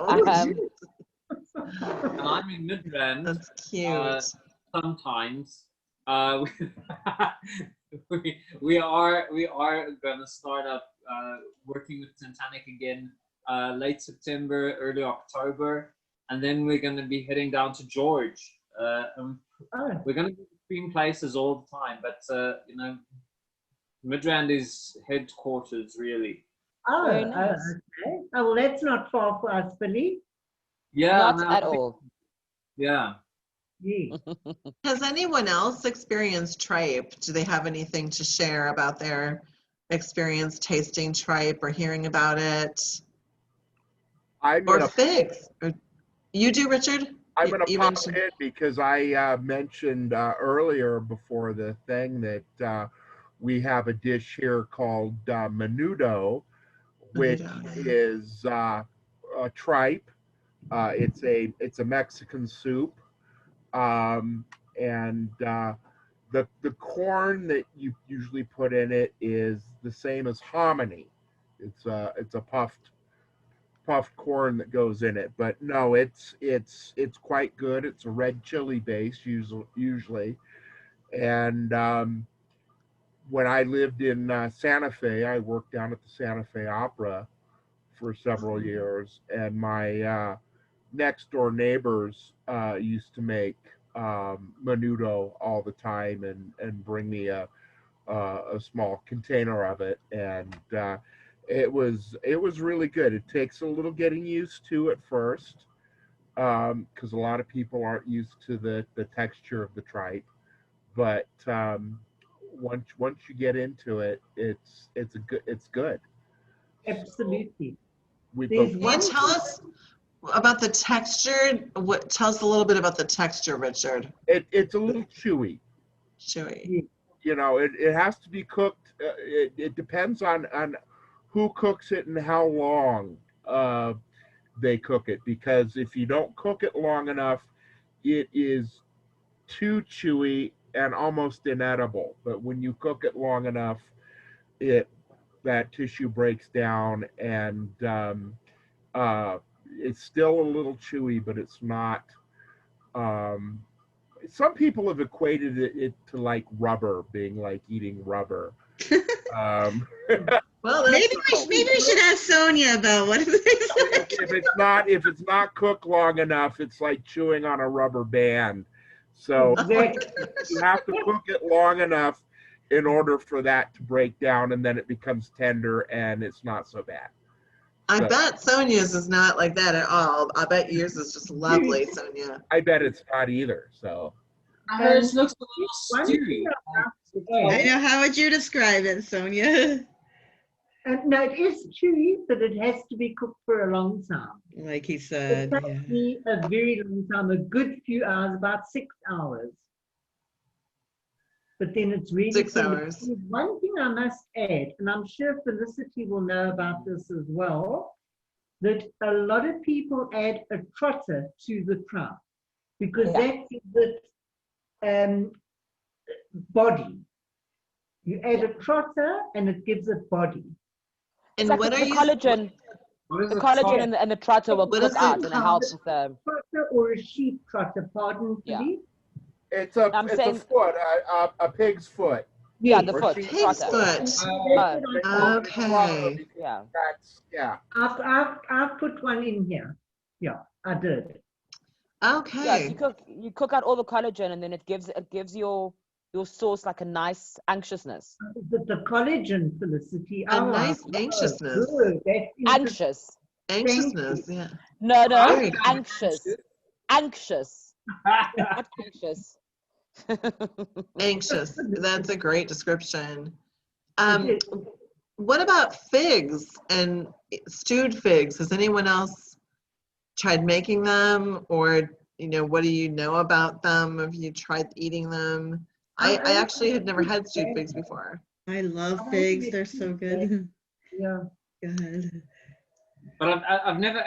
I'm in Midrand. That's cute. Sometimes. We are going to start up working with Titanic again late September, early October, and then we're going to be heading down to George. We're going to be between places all the time, but you know, Midrand is headquarters really. Oh, Very nice. Okay. Oh, well, that's not far for us, Billy. Yeah, Not at all. Yeah. Yeah. Has anyone else experienced tripe? Do they have anything to share about their experience tasting tripe or hearing about it? Or figs? You do, Richard? I'm going to pop in because I mentioned earlier before the thing that we have a dish here called menudo, which is a tripe. It's a Mexican soup, and the corn that you usually put in it is the same as hominy. It's a puffed corn that goes in it, but no, it's quite good. It's a red chili base usually, and when I lived in Santa Fe, I worked down at the Santa Fe Opera for several years, and my next door neighbors used to make menudo all the time and bring me a small container of it, and it was really good. It takes a little getting used to at first, because a lot of people aren't used to the texture of the tripe, but once you get into it, it's good. Absolutely. Can you tell us about the texture? Tell us a little bit about the texture, Richard. It's a little chewy. Chewy. You know, it has to be cooked. It depends on who cooks it and how long they cook it, because if you don't cook it long enough, it is too chewy and almost inedible. But when you cook it long enough, that tissue breaks down, and it's still a little chewy, but it's not some people have equated it to like rubber, being like eating rubber. Well, Maybe that's we should ask Sonja about what it's like. if it's not cooked long enough, it's like chewing on a rubber band. So Exactly. you have to cook it long enough in order for that to break down, and then it becomes tender and it's not so bad. I So, bet Sonja's is not like that at all. I bet yours is just lovely, Sonja. I bet it's not either. So Hers looks a One little thing stewy. I have to I add, know. How would you describe it, Sonja? no, it is chewy, but it has to be cooked for a long time. Like he It said, takes yeah. me a very long time, a good few hours, about 6 hours. But then it's really 6 tender. hours. There's one thing I must add, and I'm sure Felicity will know about this as well, that a lot of people add a trotter to the tripe because that gives it body. You add a trotter and it gives it body. And Like what the are you? collagen, What is the it collagen called? and the trotter will What cook is it out and it called? helps with Trotter or a sheep trotter, pardon, Yeah. Philippe? it's I'm a saying- foot, a pig's foot. yeah, Yes. the Or foot sheep Pig's trotter. foot. Oh. Okay. Yeah. Yeah. I've put one in here. Yeah, I did. Yeah, Okay. you cook out all the collagen and then it gives your sauce like a nice anxiousness. The collagen, Felicity. A Oh, nice wow. anxiousness. Good. That's Anxious. Anxiousness. Yeah. No, Very good. anxious. Anxious. Not anxious. Anxious. That's a great description. It is. What about figs and stewed figs? Has anyone else tried making them, or what do you know about them? Have you tried eating them? I actually had never had stewed figs before. I love figs. They're so good. Yeah. Go ahead. But I've never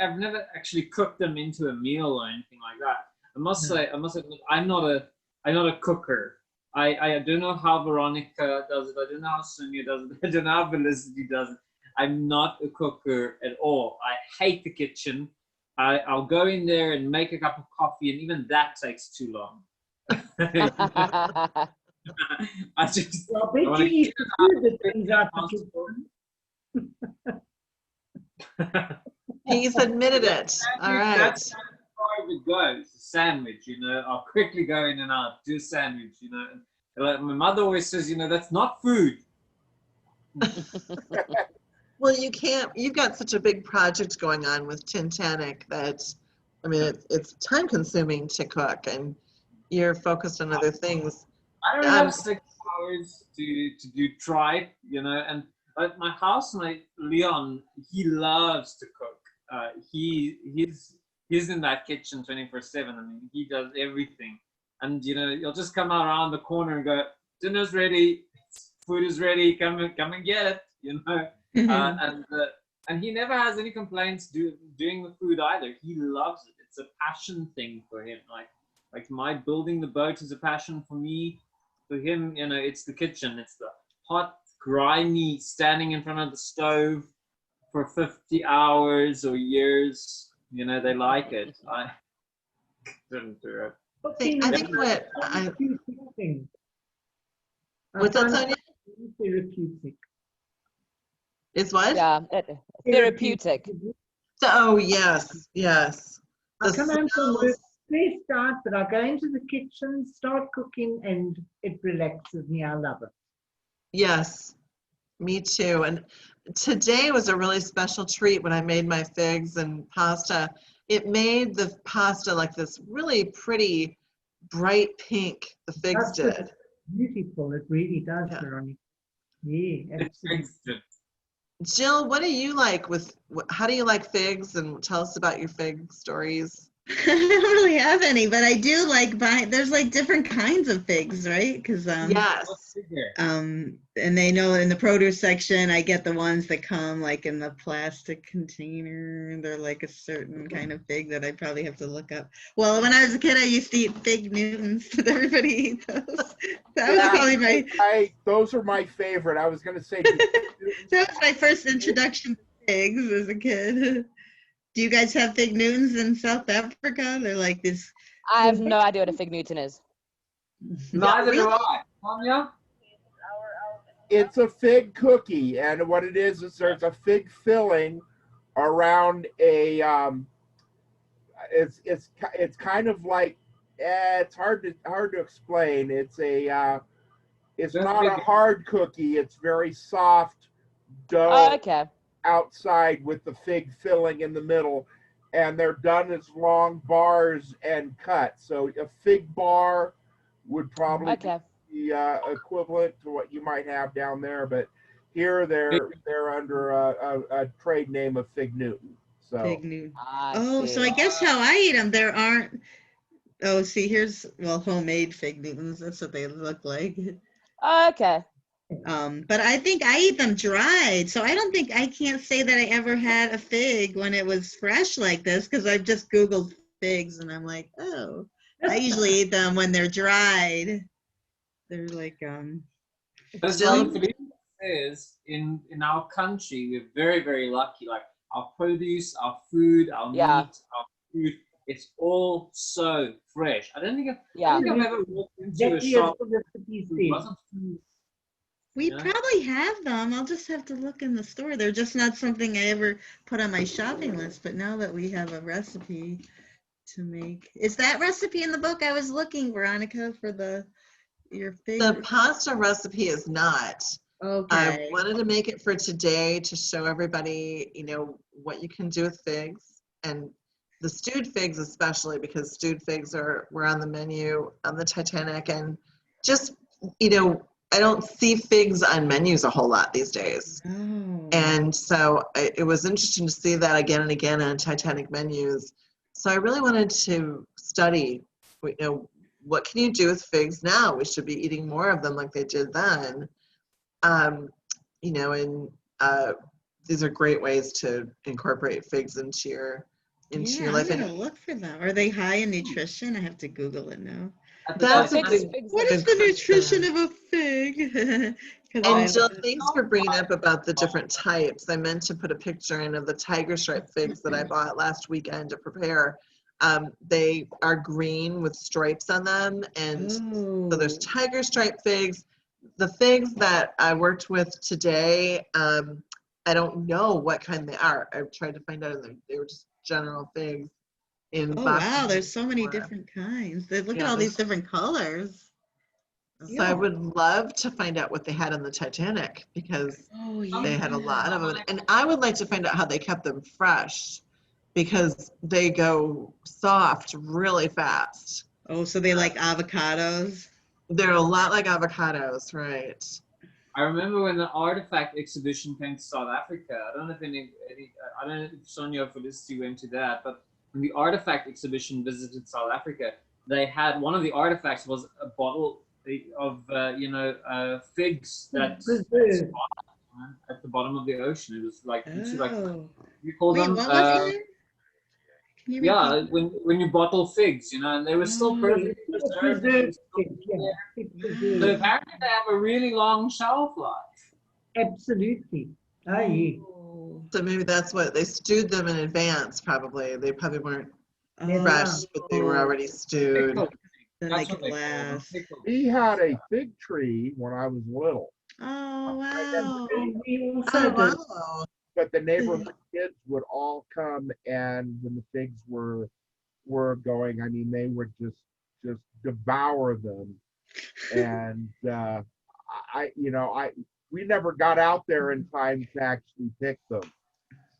actually cooked them into a meal or anything like that. I must say, I'm not a cooker. I don't know how Veronica does it. I don't know how Sonja does it. I don't know how Felicity does it. I'm not a cooker at all. I hate the kitchen. I'll go in there and make a cup of coffee, and even that takes too long. I just. Well, I bet wanna you eat get the food that comes out the kitchen. He's admitted it. All right. That's how far it goes. A sandwich, I'll quickly go in and out, do a sandwich, And like my mother always says, that's not food. Well, you've got such a big project going on with Titanic that, it's time consuming to cook, and you're focused on other things. I don't have 6 hours to do tripe, and like my housemate Leon, he loves to cook. He's in that kitchen 24/7. He does everything, and you'll just come out around the corner and go, dinner's ready, food is ready, come and get it, and he never has any complaints doing the food either. He loves it. It's a passion thing for him. Like my building the boat is a passion for me. For him, it's the kitchen. It's the hot, grimy, standing in front of the stove for 50 hours or years. They like it. I couldn't do it. I think what what's that, Sonja? Therapeutic. Is what? Yeah, therapeutic. Oh, yes. I The come home from work smells. stressed out, but I go into the kitchen, start cooking, and it relaxes me. I love it. Yes, me too. And today was a really special treat when I made my figs and pasta. It made the pasta like this really pretty, bright pink. The figs That's did. beautiful. It really does, Yeah. Veronica. Yeah, absolutely. Jill, what do you like how do you like figs? And tell us about your fig stories. I don't really have any, but I do like buying. There's like different kinds of figs, right? Because Yes. and they know in the produce section, I get the ones that come like in the plastic container. They're like a certain kind of fig that I probably have to look up. Well, when I was a kid, I used to eat fig Newtons. Did everybody eat those? That was probably Those are my favorite. I was going to say. that was my first introduction to figs as a kid. Do you guys have fig Newtons in South Africa? They're like this. I have no idea what a fig Newton is. Neither really? do I. Sonja? It's a fig cookie, and what it is there's a fig filling around a it's kind of like it's hard to explain. It's it's That's not a big. hard cookie. It's very soft dough Oh, okay. outside with the fig filling in the middle, and they're done as long bars and cut. So a fig bar would probably Okay. be equivalent to what you might have down there, but here they're under a trade name of Fig Newton. So Fig Newton. I Oh, so I see. guess how I eat them, there aren't. Oh, see, here's, well, homemade fig Newtons. That's what they look like. Oh, okay. But I think I eat them dried. So I can't say that I ever had a fig when it was fresh like this, because I've just Googled figs and I'm like, oh, I usually eat them when they're dried. They're like, As Still- like Felipe says, in our country, we're very, very lucky. Like our produce, our food, our Yeah. meat, our food, it's all so fresh. I don't think Yeah. I've ever walked into a Exactly as shop the recipe that says. wasn't we Yeah. probably have them. I'll just have to look in the store. They're just not something I ever put on my shopping list. But now that we have a recipe to make, is that recipe in the book? I was looking, Veronica, for your fig. The pasta recipe is not. I Okay. wanted to make it for today to show everybody, what you can do with figs, and the stewed figs especially, because stewed figs were on the menu on the Titanic, and just, I don't see figs on menus a whole lot these days. Oh. And so it was interesting to see that again and again on Titanic menus. So I really wanted to study, what can you do with figs now? We should be eating more of them like they did then. And these are great ways to incorporate figs into your Yeah, life. I'm And gonna look for them. Are they high in nutrition? I have to Google it now. at the That's a Figs, Titanic. figs What are- is the nutrition of a fig? 'Cause And I- Jill, thanks for bringing up about the different types. I meant to put a picture in of the tiger stripe figs that I bought last weekend to prepare. They are green with stripes on them, and so there's Oh. tiger stripe figs. The figs that I worked with today, I don't know what kind they are. I've tried to find out, and they were just general figs in Oh boxes. wow, there's so many before. different kinds. Look at Yeah, all there's- these different colors. So I would love to find out what they had on the Titanic, because Oh they yeah. had a lot of them. And I would like to find out how they kept them fresh, because they go soft really fast. Oh, so they like avocados. They're a lot like avocados, right? I remember when the artifact exhibition came to South Africa. I don't know if I don't know if Sonja or Felicity went to that, but when the artifact exhibition visited South Africa, they had one of the artifacts was a bottle of figs that Preserved. at the bottom of the ocean. It was like Oh. you call Wait, them. what was it? Can you Yeah, repeat? when you bottle figs, and they were still Oh, perfectly Preserved preserved. figs, yeah. Fig So preserved. apparently they have a really long shelf life. Absolutely. Ah, yeah. Oh. So maybe that's what they stewed them in advance. Probably they probably weren't Oh. fresh, but they were already stewed. Pickled. Then That's they what could they call them, last. pickled. we had a fig tree when I was little, Oh wow. And we also Oh did. wow! but the neighborhood kids would all come, and when the figs were going, I mean, they would just devour them. And we never got out there in time to actually pick them.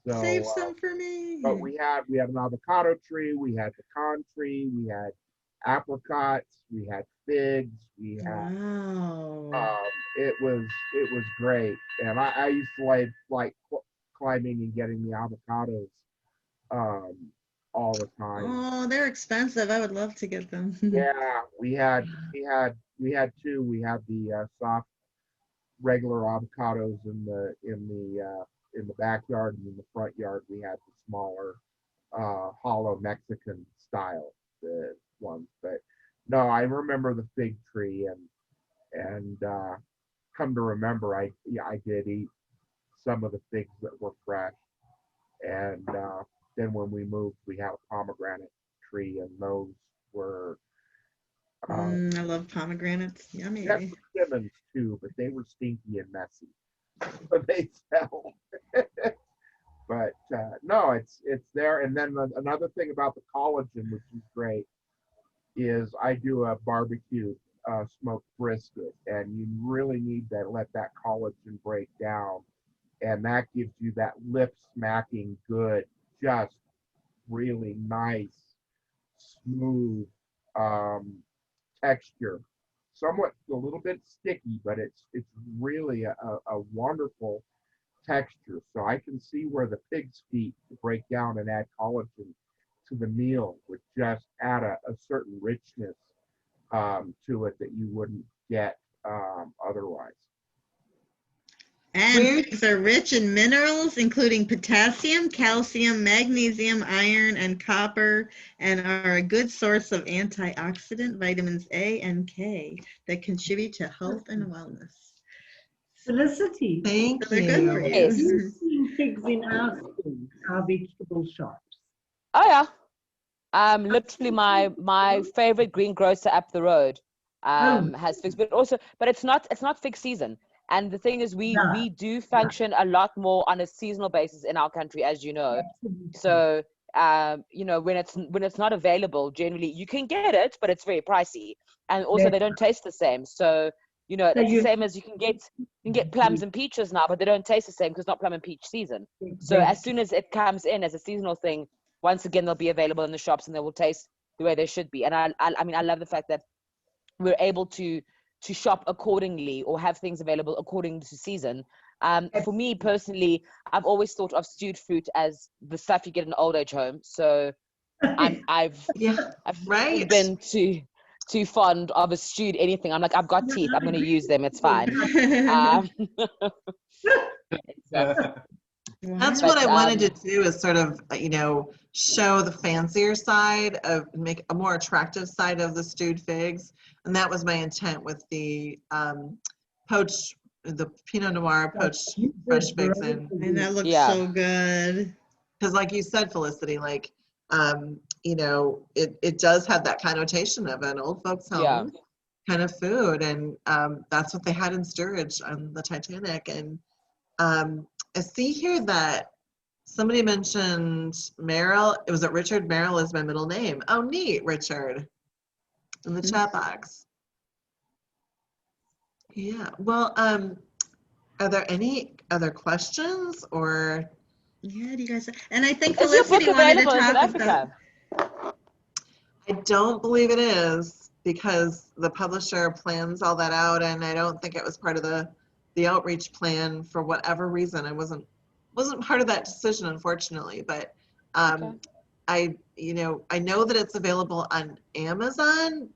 So Save some for me. but we had an avocado tree, we had pecan tree, we had apricots, we had figs, we had Wow. it was great. And I used to like climbing and getting the avocados all the time. Oh, they're expensive. I would love to get them. Yeah, we had two. We had the soft regular avocados in the backyard, and in the front yard we had the smaller hollow Mexican style ones. But no, I remember the fig tree, and come to remember, I did eat some of the figs that were fresh. And then when we moved, we had a pomegranate tree, and those were I love pomegranates. Yummy. Got persimmons too, but they were stinky and messy. So they fell. But no, it's there. And then another thing about the collagen, which is great, is I do a barbecue smoked brisket, and you really need to let that collagen break down, and that gives you that lip smacking good, just really nice, smooth texture. Somewhat a little bit sticky, but it's really a wonderful texture. So I can see where the pig's feet break down and add collagen to the meal, would just add a certain richness to it that you wouldn't get otherwise. And pigs are rich in minerals, including potassium, calcium, magnesium, iron, and copper, and are a good source of antioxidant vitamins A and K that contribute to health and wellness. Felicity, Thank So they're good for you. you. have you seen pigs in our schools, our vegetable shops? Oh yeah. Literally my favorite greengrocer up the road has figs, but it's not fig season. And the thing is, we do function a lot more on a seasonal basis in our country, as you know. Absolutely. So when it's not available, generally you can get it, but it's very pricey, and also they don't taste the same. So So it's the same as you can get plums and peaches now, but they don't taste the same because it's not plum and peach season. So as soon as it comes in as a seasonal thing, once again they'll be available in the shops and they will taste the way they should be. And I mean I love the fact that we're able to shop accordingly or have things available according to season. For me personally, I've always thought of stewed fruit as the stuff you get in an old age home. So I've never been too fond of a stewed anything. I'm like, I've got teeth, I'm going to use them, it's fine. That's what I wanted to do, is sort of, show the fancier side of, make a more attractive side of the stewed figs. And that was my intent with the the Pinot Noir poached fresh figs in. And that looks so good. Because like you said, Felicity, like, it does have that connotation of an old folks home kind of food. And that's what they had in storage on the Titanic. And I see here that somebody mentioned Merrill. It was Richard. Merrill is my middle name. Oh, neat, Richard, in the chat box. Yeah. Well, are there any other questions or? Yeah, do you guys? And I think Is your book Felicity wanted to available in talk South about. Africa? I don't believe it is, because the publisher plans all that out, and I don't think it was part of the outreach plan for whatever reason. I wasn't part of that decision, unfortunately, but I know that it's available on Amazon,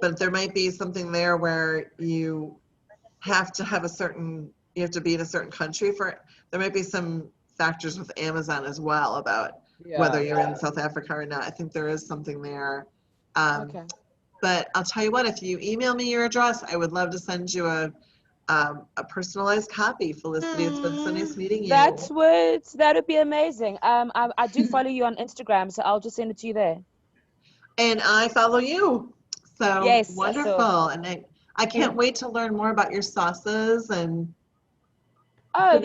but there might be something there where you have to have you have to be in a certain country for it. There might be some factors with Amazon as well about whether you're in South Africa or not. I think there is something there. But I'll tell you what, if you email me your address, I would love to send you a personalized copy, Felicity. It's been so nice meeting you. That would be amazing. I do follow you on Instagram, so I'll just send it to you there. And I follow you. So yes, wonderful. And I can't wait to learn more about your sauces and so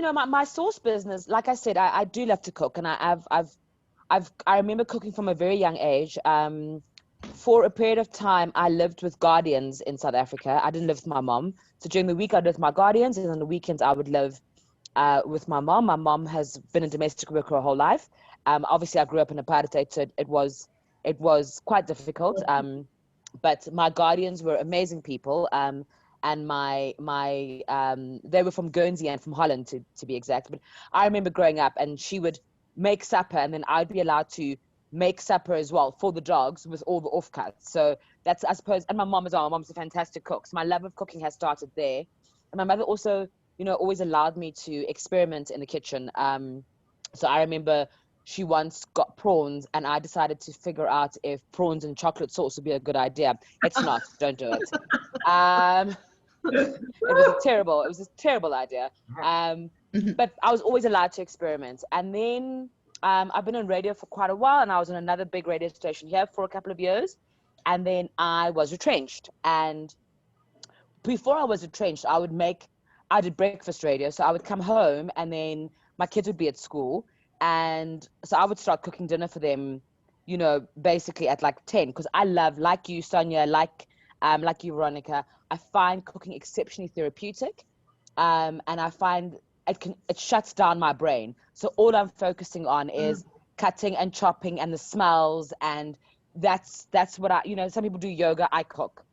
my sauce business, like I said, I do love to cook, and I remember cooking from a very young age. For a period of time, I lived with guardians in South Africa. I didn't live with my mom. So during the week, I lived with my guardians, and on the weekends, I would live with my mom. My mom has been a domestic worker her whole life. Obviously, I grew up in apartheid, so it was quite difficult. But my guardians were amazing people. And they were from Guernsey and from Holland, to be exact. But I remember growing up, and she would make supper, and then I'd be allowed to make supper as well for the dogs with all the offcuts. So that's, I suppose, and my mom as well. My mom's a fantastic cook. So my love of cooking has started there. And my mother also, always allowed me to experiment in the kitchen. So I remember she once got prawns, and I decided to figure out if prawns and chocolate sauce would be a good idea. It's not. Don't do it. It was a terrible idea. But I was always allowed to experiment. And then I've been on radio for quite a while, and I was on another big radio station here for a couple of years, and then I was retrenched. And before I was retrenched, I did breakfast radio. So I would come home, and then my kids would be at school, and so I would start cooking dinner for them, basically at like 10, because I love, like you, Sonja, like you, Veronica, I find cooking exceptionally therapeutic, and I find it shuts down my brain. So all I'm focusing on is cutting and chopping and the smells, and that's what some people do yoga, I cook.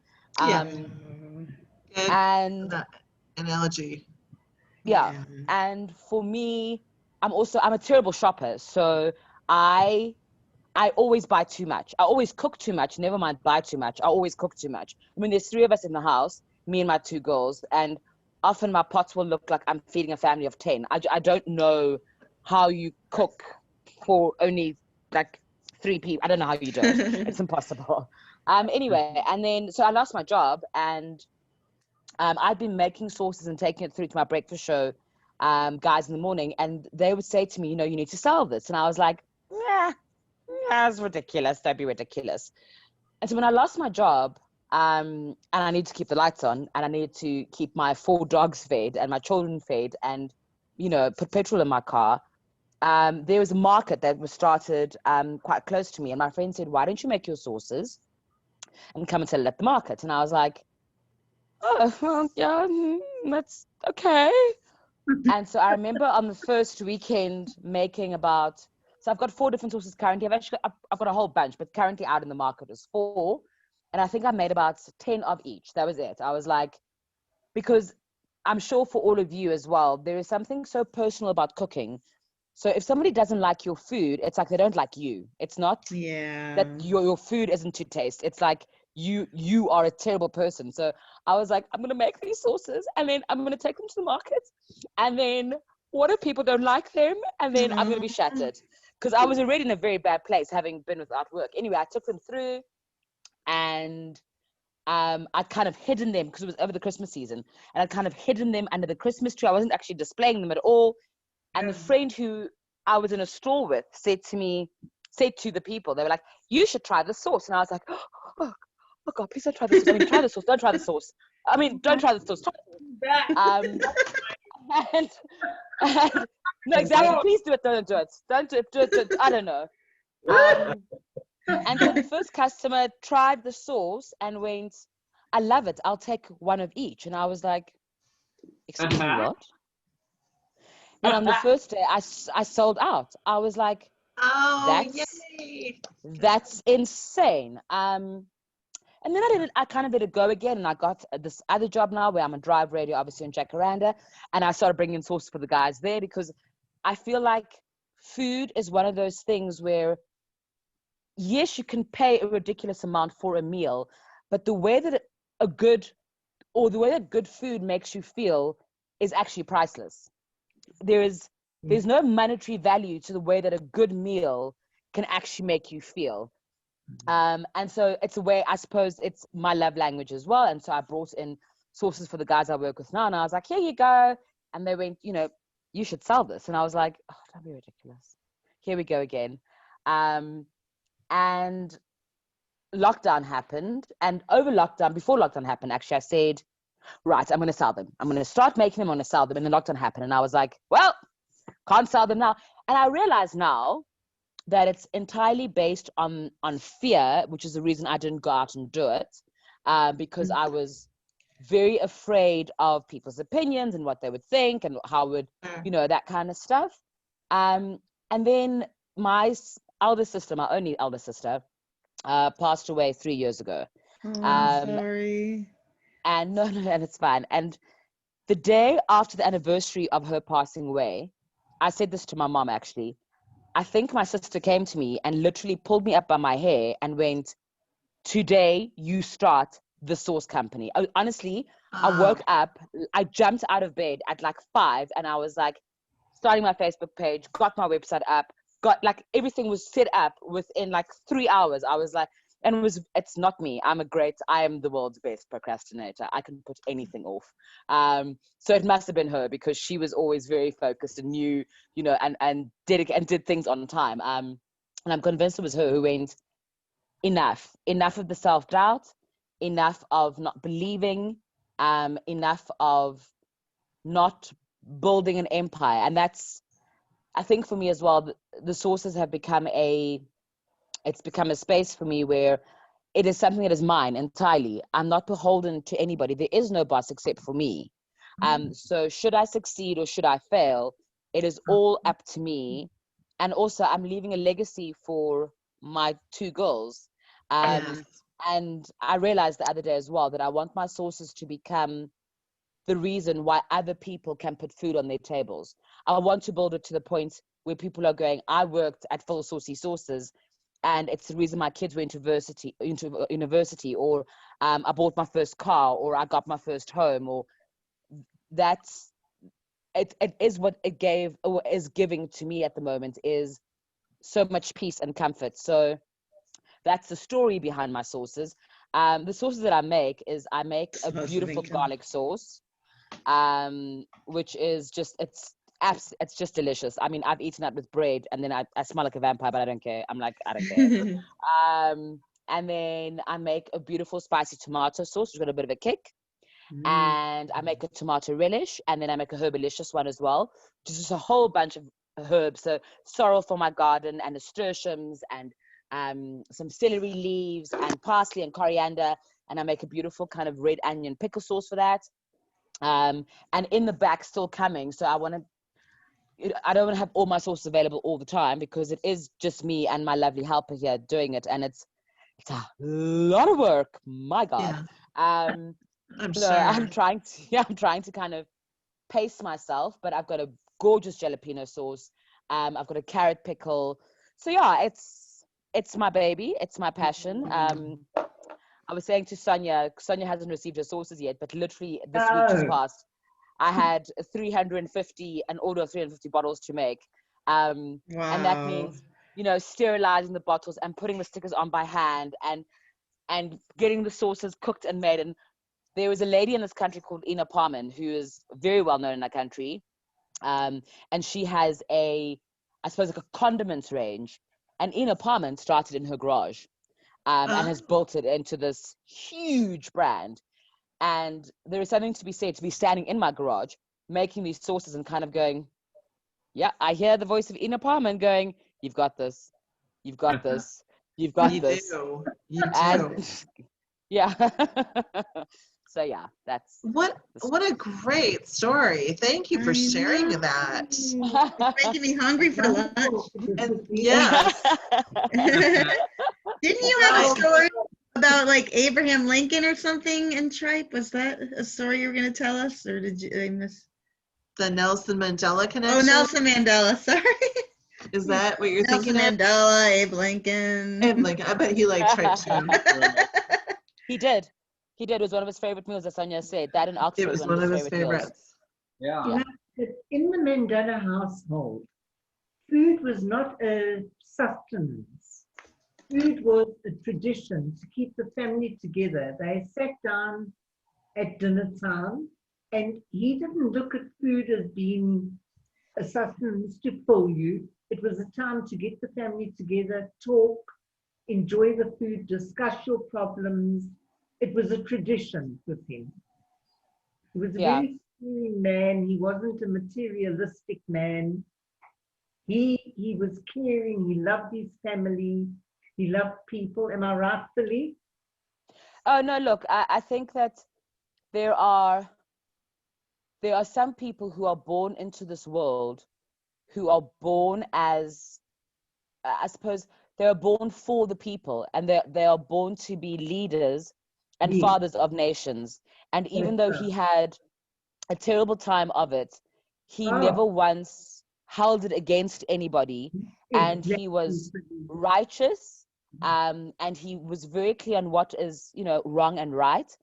Yeah. Good And that analogy. yeah, and for me, I'm a terrible shopper, so I always buy too much. I always cook too much, never mind buy too much. I always cook too much. I mean, there's 3 of us in the house, me and my 2 girls, and often my pots will look like I'm feeding a family of 10. I don't know how you cook for only like 3 people. I don't know how you do it. It's impossible. Anyway, and then so I lost my job, and I'd been making sauces and taking it through to my breakfast show guys in the morning, and they would say to me, you need to sell this. And I was like, yeah, that's ridiculous. Don't be ridiculous. And so when I lost my job, and I need to keep the lights on, and I need to keep my 4 dogs fed and my children fed, and put petrol in my car, there was a market that was started quite close to me, and my friend said, why don't you make your sauces and come and sell it at the market? And I was like, oh, well, yeah, that's okay. And so I remember on the first weekend making so I've got 4 different sauces currently. I've got a whole bunch, but currently out in the market is 4. And I think I made about 10 of each. That was it. I was like, because I'm sure for all of you as well, there is something so personal about cooking. So if somebody doesn't like your food, it's like they don't like you. It's not that your food isn't to taste. It's like you are a terrible person. So I was like, I'm going to make these sauces, and then I'm going to take them to the market. And then what if people don't like them? And then I'm going to be shattered. Because I was already in a very bad place, having been without work. Anyway, I took them through, and I'd kind of hidden them because it was over the Christmas season. And I'd kind of hidden them under the Christmas tree. I wasn't actually displaying them at all. And the friend who I was in a store with said to the people, they were like, you should try the sauce. And I was like, oh God, please don't try the sauce. I mean, try the sauce. Don't try the sauce. I mean, don't try the sauce. And no, exactly. Please do it. Don't do it. Don't do it. I don't know. And so the first customer tried the sauce and went, I love it. I'll take 1 of each. And I was like, excuse me, what? And on the first day, I sold out. I was like, that's insane. And then I kind of let it go again, and I got this other job now where I'm a drive radio, obviously in Jacaranda, and I started bringing sauce for the guys there, because I feel like food is one of those things where, yes, you can pay a ridiculous amount for a meal, but the way that good food makes you feel is actually priceless. There's no monetary value to the way that a good meal can actually make you feel. And so it's a way, I suppose it's my love language as well. And so I brought in sauces for the guys I work with now, and I was like, here you go. And they went, you should sell this. And I was like, oh, don't be ridiculous. Here we go again. And lockdown happened, and before lockdown happened, actually, I said, right, I'm going to sell them. I'm going to start making them, I'm going to sell them. And then lockdown happened, and I was like, well, can't sell them now. And I realize now that it's entirely based on fear, which is the reason I didn't go out and do it, because I was very afraid of people's opinions and what they would think and how would, that kind of stuff. And then my eldest sister, my only eldest sister, passed away 3 years ago. Sorry. And no, and it's fine. And the day after the anniversary of her passing away, I said this to my mom, actually. I think my sister came to me and literally pulled me up by my hair and went, today you start the sauce company. Honestly, I woke up, I jumped out of bed at like 5, and I was like starting my Facebook page, got my website up, got like everything was set up within like 3 hours. I was like, and it's not me. I am the world's best procrastinator. I can put anything off. So it must have been her, because she was always very focused and knew, and did things on time. And I'm convinced it was her who went, enough of the self-doubt, enough of not believing, enough of not building an empire. And that's, I think, for me as well, the sources have become a space for me where it is something that is mine entirely. I'm not beholden to anybody. There is no boss except for me. So should I succeed or should I fail, it is all up to me. And also, I'm leaving a legacy for my 2 girls. And I realized the other day as well that I want my sources to become the reason why other people can put food on their tables. I want to build it to the point where people are going, I worked at Full Saucy Sources, and it's the reason my kids went into university, or I bought my first car, or I got my first home, or that's it is what it gave, or is giving to me at the moment, is so much peace and comfort. So that's the story behind my sauces. The sauces that I make is I make a beautiful garlic sauce, which is just, it's just delicious. I mean, I've eaten that with bread, and then I smell like a vampire, but I don't care. I'm like, I don't care. And then I make a beautiful spicy tomato sauce, which got a bit of a kick. And I make a tomato relish, and then I make a herbalicious one as well. Just a whole bunch of herbs. So sorrel for my garden, and nasturtiums, and some celery leaves, and parsley and coriander. And I make a beautiful kind of red onion pickle sauce for that. And in the back, still coming. So I don't want to have all my sauces available all the time, because it is just me and my lovely helper here doing it, and it's a lot of work. My God. Yeah. I'm trying to kind of pace myself, but I've got a gorgeous jalapeno sauce. I've got a carrot pickle. So yeah, it's my baby. It's my passion. I was saying to Sonja hasn't received her sauces yet, but literally this week just passed, I had an order of 350 bottles to make. Wow. And that means, sterilizing the bottles and putting the stickers on by hand, and getting the sauces cooked and made. And there was a lady in this country called Ina Parman, who is very well known in our country. And she has I suppose like a condiments range. And Ina Parman started in her garage, and has built it into this huge brand. And there is something to be said to be standing in my garage, making these sauces and kind of going, yeah, I hear the voice of Ina Parman going, you've got this, you've got this, you've got this. You do. Yeah. So yeah, that's what a great story. Thank you for sharing that. It's making me hungry for lunch. And yes. Didn't you have a story about like Abraham Lincoln or something in Tripe? Was that a story you were going to tell us, or did I miss? The Nelson Mandela connection? Oh, Nelson Mandela, sorry. Is that what you're thinking of? Nelson Mandela, Abe Lincoln. Abe Lincoln. I bet he liked Tripe too. He did. It was one of his favorite meals, as Sonja said. That in Oxford it was one of his favorites. Yeah. In the Mandela household, food was not a sustenance. Food was a tradition to keep the family together. They sat down at dinner time, and he didn't look at food as being a sustenance to fill you. It was a time to get the family together, talk, enjoy the food, discuss your problems. It was a tradition with him. He was a very caring man. He wasn't a materialistic man. He was caring. He loved his family. He loved people. Am I right, Philly? Oh no, look, I think that there are some people who are born into this world, who are born as, I suppose, they are born for the people, and they are born to be leaders and fathers of nations. And even though he had a terrible time of it, he never once held it against anybody, and he was righteous, and he was very clear on what is, wrong and right.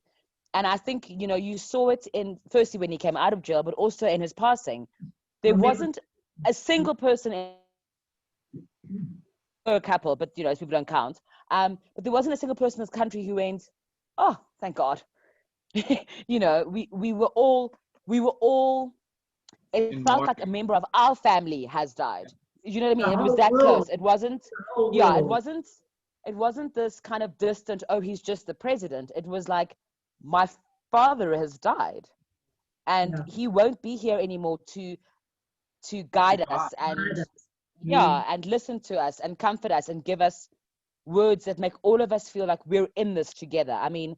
And I think, you saw it in, firstly, when he came out of jail, but also in his passing. There wasn't a single person a couple, but you know, people don't count. But there wasn't a single person in this country who went, oh, thank God. You know, we were all, it In felt more, like a member of our family has died. You know what I mean? The It was whole that world. close. It wasn't, The whole yeah, world. it wasn't this kind of distant, oh, he's just the president. It was like, my father has died and Yeah. he won't be here anymore to guide us and Mm. and listen to us and comfort us and give us words that make all of us feel like we're in this together. I mean,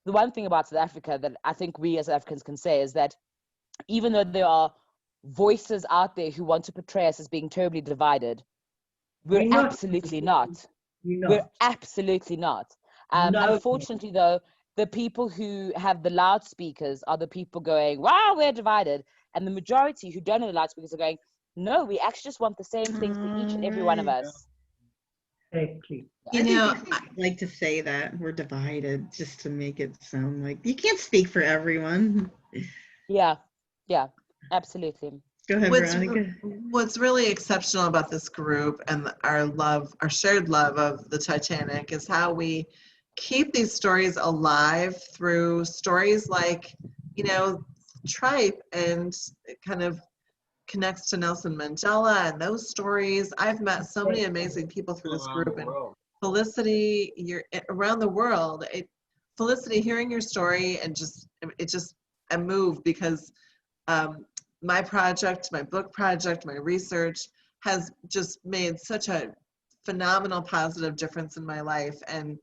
the one thing about South Africa that I think we as Africans can say is that even though there are voices out there who want to portray us as being terribly divided, we're not. absolutely not. We're We're not. absolutely not. No. Unfortunately, though, the people who have the loudspeakers are the people going, wow, we're divided. And the majority who don't have the loudspeakers are going, no, we actually just want the same thing for each and every one of Right. us. Exactly. You I think know, they like to say that we're divided just to make it sound like you can't speak for everyone. Yeah, yeah, absolutely. Go ahead, what's Veronica. what's really exceptional about this group and our shared love of the Titanic is how we keep these stories alive through stories like, you know, Tripe, and it kind of connects to Nelson Mandela and those stories. I've met so many amazing people through this around the group, and world. Felicity, you're around the world. Felicity, hearing your story and I moved because my project, my book project, my research has just made such a phenomenal positive difference in my life. And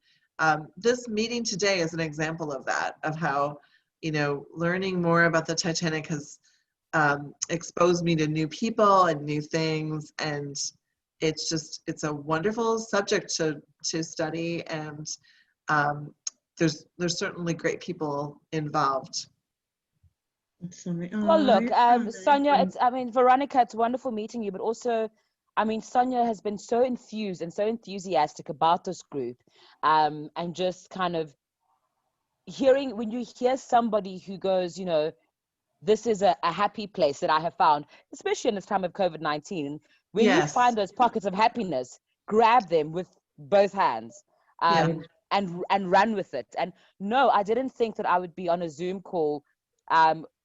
this meeting today is an example of that, of how, you know, learning more about the Titanic has exposed me to new people and new things. And it's a wonderful subject to study. And there's certainly great people involved. Well, look, you're so Sonja, nice. I mean, Veronica, it's wonderful meeting you, but also, I mean, Sonja has been so infused and so enthusiastic about this group, and just kind of when you hear somebody who goes, you know, this is a happy place that I have found, especially in this time of COVID-19, when you Yes. find those pockets of happiness, grab them with both hands, Yeah. and run with it. And no, I didn't think that I would be on a Zoom call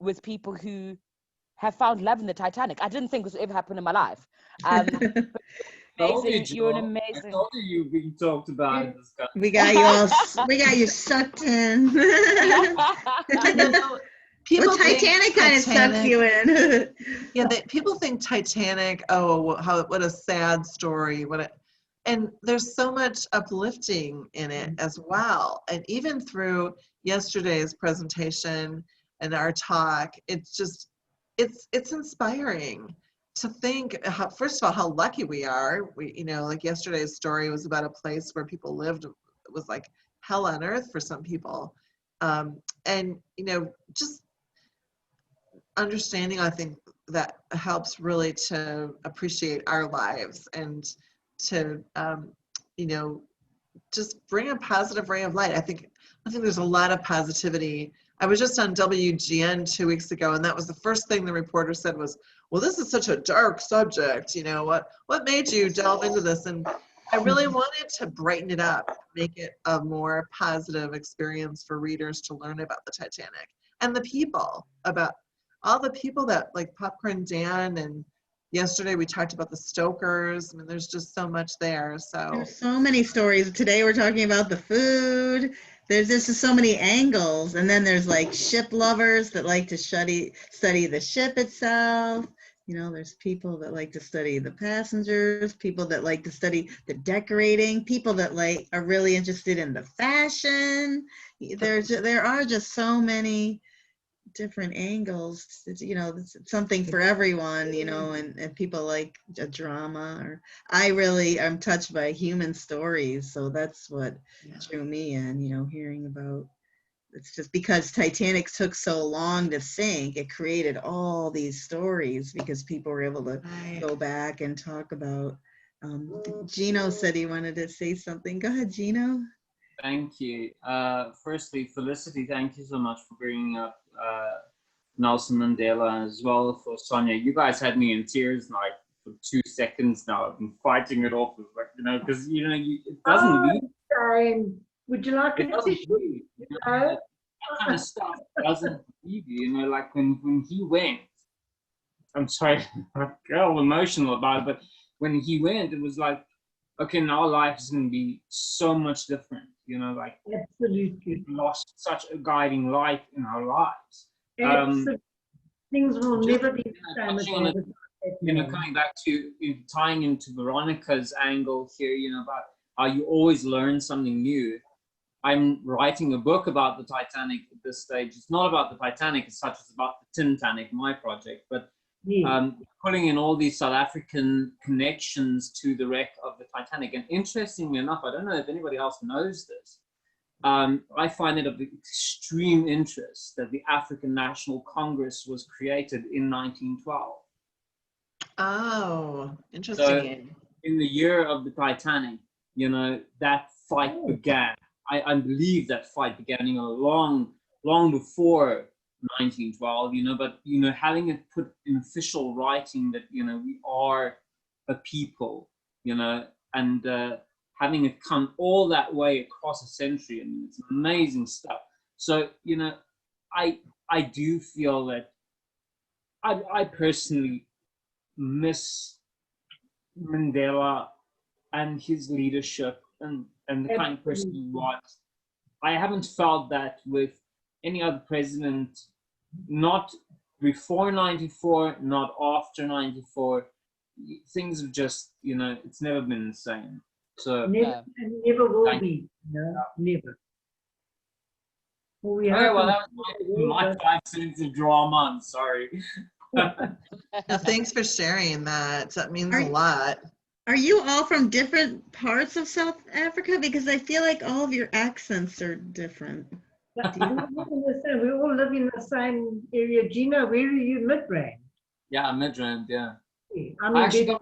with people who have found love in the Titanic. I didn't think this would ever happen in my life. Told you, Amazing. You're an Joel. I amazing. told you you're being talked about in this country. We got you all. We got you sucked in. People Well, Titanic kind of sucks you in. Yeah, people think Titanic, oh, what a sad story. And there's so much uplifting in it as well. And even through yesterday's presentation and our talk, it's inspiring to think how, first of all, how lucky we are. You know, like yesterday's story was about a place where people lived. It was like hell on earth for some people. And, you know, just understanding, I think that helps really to appreciate our lives and to, you know, just bring a positive ray of light. I think there's a lot of positivity. I was just on WGN 2 weeks ago, and that was the first thing the reporter said was, well, this is such a dark subject. You know, what made you delve into this? And I really wanted to brighten it up, make it a more positive experience for readers to learn about the Titanic and the people, about all the people that, like Popcorn Dan, and yesterday we talked about the Stokers. I mean, there's just so much there. So There's so many stories. Today we're talking about the food. There's just so many angles. And then there's like ship lovers that like to study the ship itself. You know, there's people that like to study the passengers, people that like to study the decorating, people that are really interested in the fashion. There are just so many different angles. You know, it's something for everyone, you know, and people like a drama. Or I'm touched by human stories, so that's what drew me in, you know, hearing about. It's just because Titanic took so long to sink, it created all these stories because people were able to go back and talk about. Gino said he wanted to say something. Go ahead, Gino. Thank you. Firstly, Felicity, thank you so much for bringing up Nelson Mandela, as well for Sonja. You guys had me in tears, like for 2 seconds now. I've been fighting it off, like, because it doesn't leave. Would you like It a doesn't tissue? leave. That kind of stuff doesn't leave you. Like when he went. I'm sorry, I get all emotional about it, but when he went, it was like, okay, now life is going to be so much different. Like Absolutely. we lost such a guiding light in our lives. Absolutely. Things will just, never be the same touching on it, coming back to tying into Veronica's angle here, about how you always learn something new. I'm writing a book about the Titanic at this stage. It's not about the Titanic as such, it's about the Titanic, my project, but pulling in all these South African connections to the wreck of the Titanic. And interestingly enough, I don't know if anybody else knows this, I find it of extreme interest that the African National Congress was created in 1912. Oh, interesting. So in the year of the Titanic, that fight began. I believe that fight began, long before 1912, but, having it put in official writing that, we are a people, and having it come all that way across a century, it's amazing stuff. So, I do feel that I personally miss Mandela and his leadership and the kind of person he was. I haven't felt that with any other president, not before 94, not after 94. Things have just, it's never been the same. So never will be. Never. Well, that was my 5 cents of drama. I'm sorry. Thanks for sharing that. That means a lot. Are you all from different parts of South Africa? Because I feel like all of your accents are different. We all live in the same area. Gina, where are you? Midrand? Yeah, Midrand, yeah. I'm in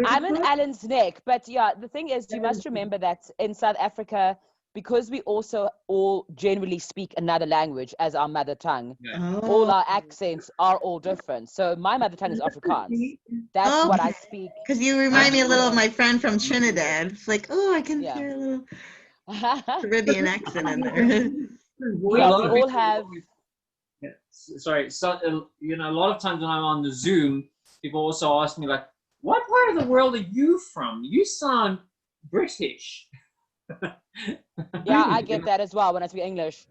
I'm in Allen's Neck, but yeah, the thing is, you must remember that in South Africa, because we also all generally speak another language as our mother tongue, all our accents are all different. So my mother tongue is Afrikaans. That's what I speak. Because you remind me a little of my friend from Trinidad. It's like, I can hear a little Caribbean accent in there. We all have. Yeah, sorry. So, a lot of times when I'm on the Zoom, people also ask me, like, what part of the world are you from? You sound British. Yeah, I get that as well when I speak English.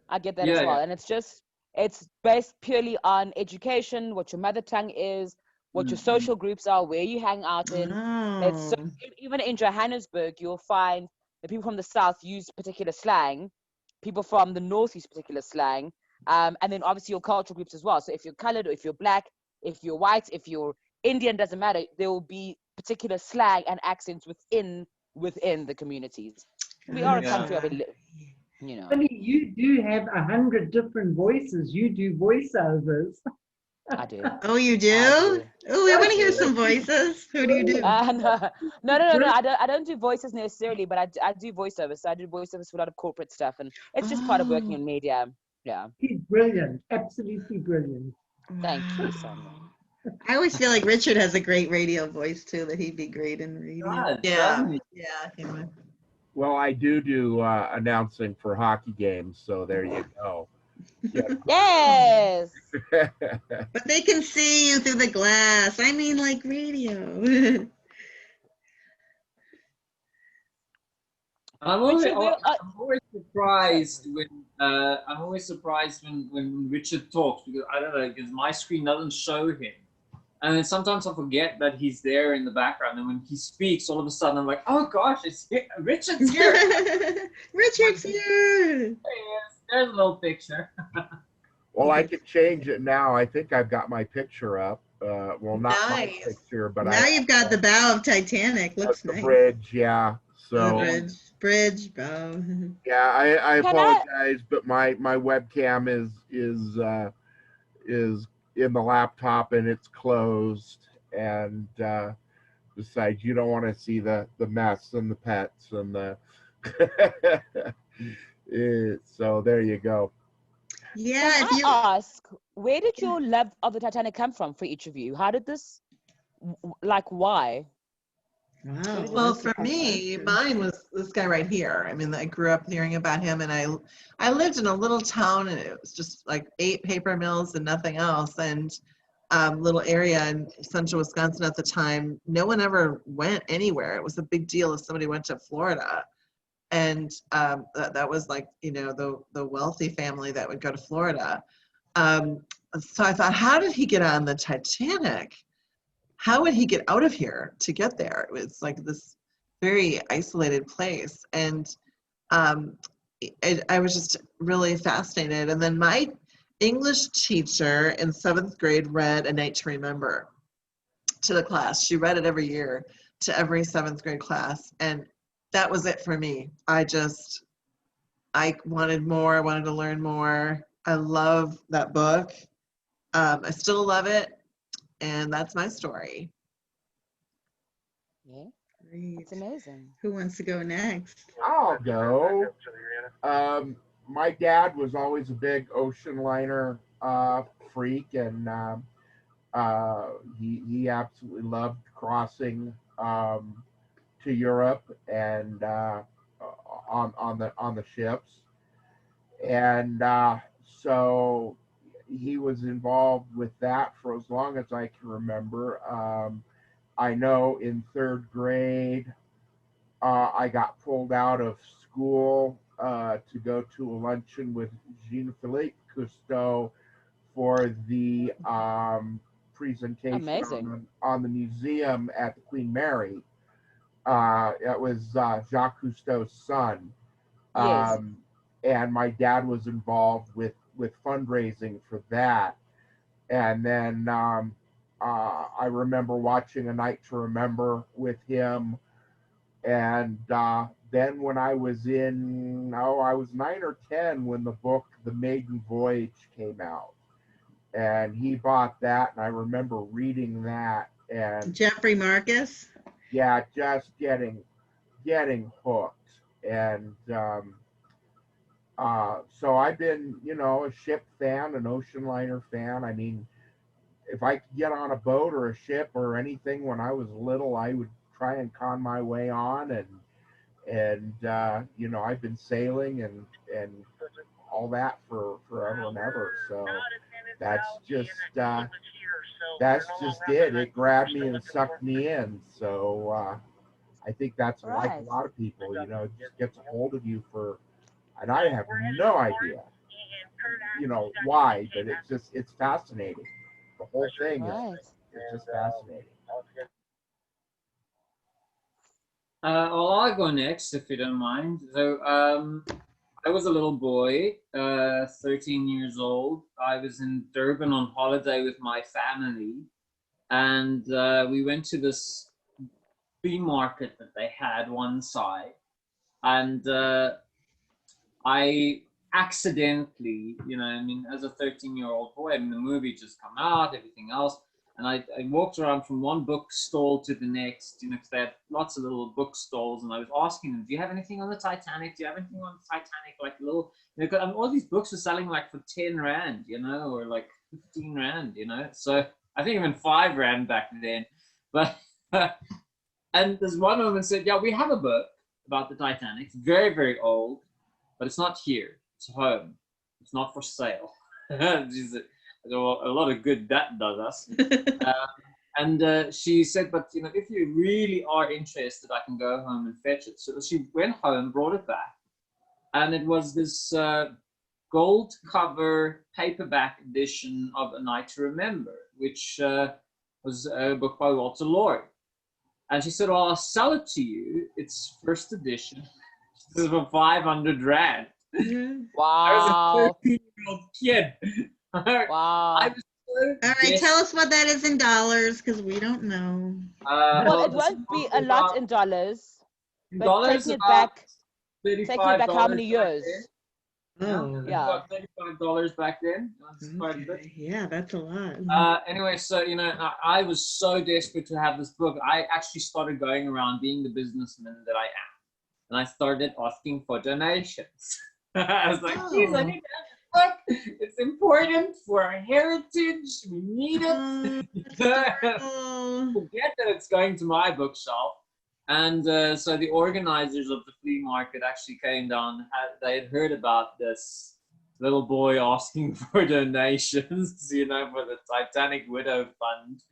I get that as well. And it's based purely on education, what your mother tongue is, what your social groups are, where you hang out in. Even in Johannesburg, you'll find that people from the south use particular slang, people from the north use particular slang, and then obviously your cultural groups as well. So if you're colored, or if you're black, if you're white, if you're Indian, doesn't matter. There will be particular slang and accents within the communities. We are a country of, I mean, you do have 100 different voices. You do voiceovers. I do. Oh, you do? Oh, I want to hear some voices. Who do you do? No. I don't do voices necessarily, but I do voiceovers. So I do voiceovers for a lot of corporate stuff, and it's just part of working in media. Yeah. He's brilliant. Absolutely brilliant. Thank you, Sonja. I always feel like Richard has a great radio voice too, that he'd be great in radio. Yeah. Well, I do announcing for hockey games, so there you go. Yes. But they can see you through the glass. I mean, like radio. I'm always surprised when Richard talks, because I don't know, because my screen doesn't show him. And then sometimes I forget that he's there in the background. And when he speaks, all of a sudden I'm like, oh gosh, Richard's here. Richard's here. There he is. There's a little picture. Well, I can change it now. I think I've got my picture up. Well, not my picture, but now you've got the bow of Titanic. Looks nice. The bridge, yeah. So bridge bow. Yeah, I apologize, but my webcam is in the laptop and it's closed, and besides, you don't want to see the mess and the pets and the so there you go. Yeah, Can if you I ask, where did your love of the Titanic come from for each of you? How did this, like, why? Wow. did it Well, just for come from? me, mine was this guy right here. I mean, I grew up hearing about him, and I lived in a little town, and it was just like 8 paper mills and nothing else, and little area in Central Wisconsin at the time. No one ever went anywhere. It was a big deal if somebody went to Florida, and that was like, you know, the wealthy family that would go to Florida. So I thought, how did he get on the Titanic? How would he get out of here to get there? It was like this very isolated place. And I was just really fascinated. And then my English teacher in 7th grade read A Night to Remember to the class. She read it every year to every 7th grade class. And that was it for me. I wanted more. I wanted to learn more. I love that book. I still love it. And that's my story. Yeah, Great. that's amazing. Who wants to go next? I'll go. My dad was always a big ocean liner freak, and he absolutely loved crossing to Europe and on the ships, and so he was involved with that for as long as I can remember. I know in 3rd grade, I got pulled out of school to go to a luncheon with Jean-Philippe Cousteau for the presentation Amazing. on the museum at the Queen Mary. It was Jacques Cousteau's son. Yes. And my dad was involved with fundraising for that. And then I remember watching A Night to Remember with him. And then when I was I was 9 or 10 when the book The Maiden Voyage came out. And he bought that, and I remember reading that. And Jeffrey Marcus. yeah, just getting hooked. And so I've been, you know, a ship fan, an ocean liner fan. I mean, if I could get on a boat or a ship or anything when I was little, I would try and con my way on. And you know, I've been sailing and all that for forever and ever. So that's just it. It grabbed me and sucked me in. So I think that's like Right. a lot of people, you know, it just gets a hold of you for, and I have no idea, you know, why, but it's fascinating. The whole thing Right. is just fascinating. Well, I'll go next if you don't mind. So, I was a little boy, 13 years old. I was in Durban on holiday with my family, and we went to this flea market that they had one side, and I accidentally, you know, I mean, as a 13-year-old boy, I mean, the movie just come out, everything else, and I walked around from one bookstall to the next, you know, because they had lots of little bookstores, and I was asking them, do you have anything on the Titanic? Do you have anything on the Titanic? Like little, you know, all these books were selling like for 10 Rand, you know, or like 15 Rand, you know, so I think even 5 Rand back then, but, and there's one woman said, yeah, we have a book about the Titanic, it's very, very old, but it's not here, it's home, it's not for sale. A lot of good that does us. And she said, but you know, if you really are interested, I can go home and fetch it. So she went home, brought it back, and it was this gold cover paperback edition of A Night to Remember, which was a book by Walter Lloyd. And she said, well, I'll sell it to you. It's first edition. This is for 500 Rand. Wow. I was a 13-year-old kid. Wow. I was so All right, tell us what that is in dollars, because we don't know. Well, it this won't be was a lot about- in dollars, in but dollars taking it about back, how many $35 years? back then. Oh, It's Yeah. about $35 back then. That's quite a bit. okay. Yeah, that's a lot. Anyway, so you know, I was so desperate to have this book. I actually started going around being the businessman that I am, and I started asking for donations. I was like, please, I need book. It's important for our heritage. We need it. Forget that it's going to my bookshelf. And so the organizers of the flea market actually came down. They had heard about this little boy asking for donations, you know, for the Titanic Widow Fund.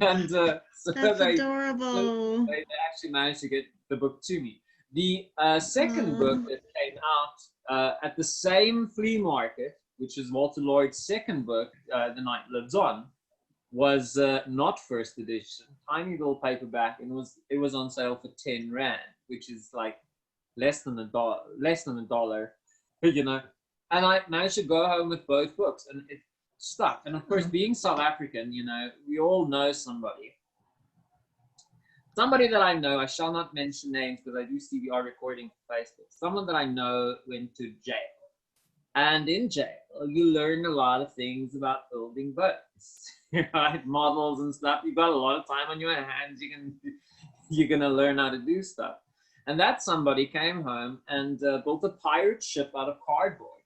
And so That's they actually managed to get the book to me. The second book that came out at the same flea market, which is Walter Lloyd's second book, The Night Lives On, was not first edition, tiny little paperback, and it was on sale for 10 Rand, which is like less than a dollar, you know. And I managed to go home with both books, and it stuck. And of course, being South African, you know, we all know somebody that I know. I shall not mention names because I do CBR recording for Facebook. Someone that I know went to jail. And in jail, you learn a lot of things about building boats, right? Models and stuff. You've got a lot of time on your hands. You're gonna learn how to do stuff. And that somebody came home and built a pirate ship out of cardboard.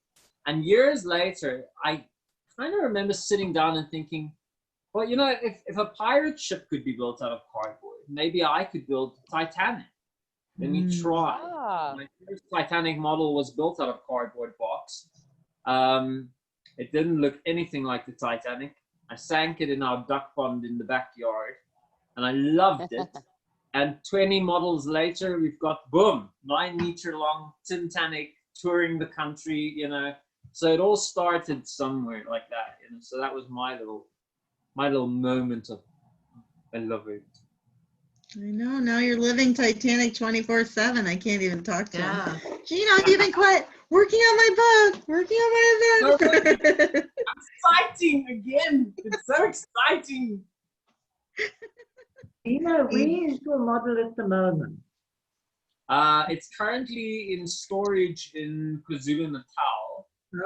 And years later, I kind of remember sitting down and thinking, well, you know, if a pirate ship could be built out of cardboard, maybe I could build Titanic. Let me try. My first Titanic model was built out of cardboard box. It didn't look anything like the Titanic. I sank it in our duck pond in the backyard, and I loved it. And 20 models later, we've got, boom, 9-meter-long Titanic touring the country, you know. So it all started somewhere like that, you know. So that was my little moment of, I love it. I know, now you're living Titanic 24/7. I can't even talk to him. Gino, you've been quiet. Working on my book. Working on my event. Exciting again. It's so exciting. Gino, where is your model at the moment? It's currently in storage in KwaZulu-Natal. We've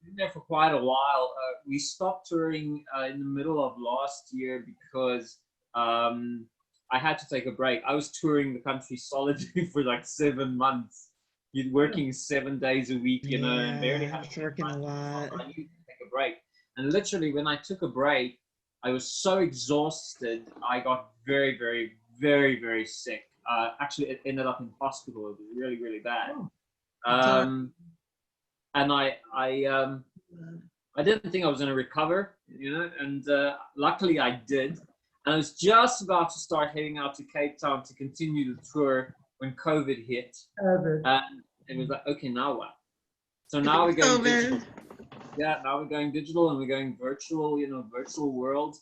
been there for quite a while. We stopped touring in the middle of last year because I had to take a break. I was touring the country solidly for like 7 months. You're working 7 days a week, you know, and barely having working a lot. I needed to take a break. And literally, when I took a break, I was so exhausted. I got very, very, very, very sick. Actually, it ended up in hospital. It was really, really bad. And I didn't think I was going to recover, you know, and luckily I did. And I was just about to start heading out to Cape Town to continue the tour when COVID hit. And it was like, okay, now what? So now we're going digital. Yeah, now we're going digital and we're going virtual, you know, virtual world.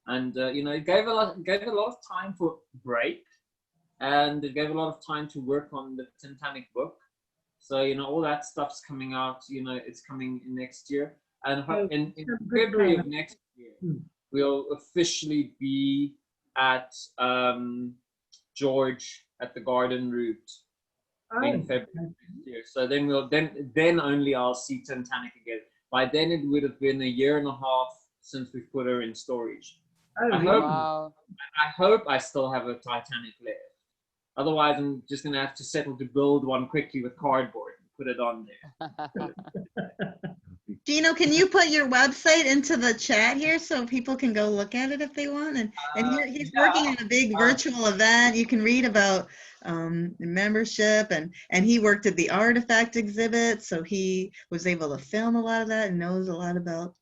And, you know, it gave a lot of time for break. And it gave a lot of time to work on the Titanic book. So, you know, all that stuff's coming out, you know, it's coming in next year. And in February of next year, we'll officially be at George at the Garden Route in February next year. So then only I'll see Titanic again. By then it would have been 1.5 years since we put her in storage. I hope I still have a Titanic left. Otherwise, I'm just going to have to settle to build one quickly with cardboard and put it on there. Gino, can you put your website into the chat here so people can go look at it if they want? And he's working on a big virtual event. You can read about the membership, and he worked at the artifact exhibit, so he was able to film a lot of that and knows a lot about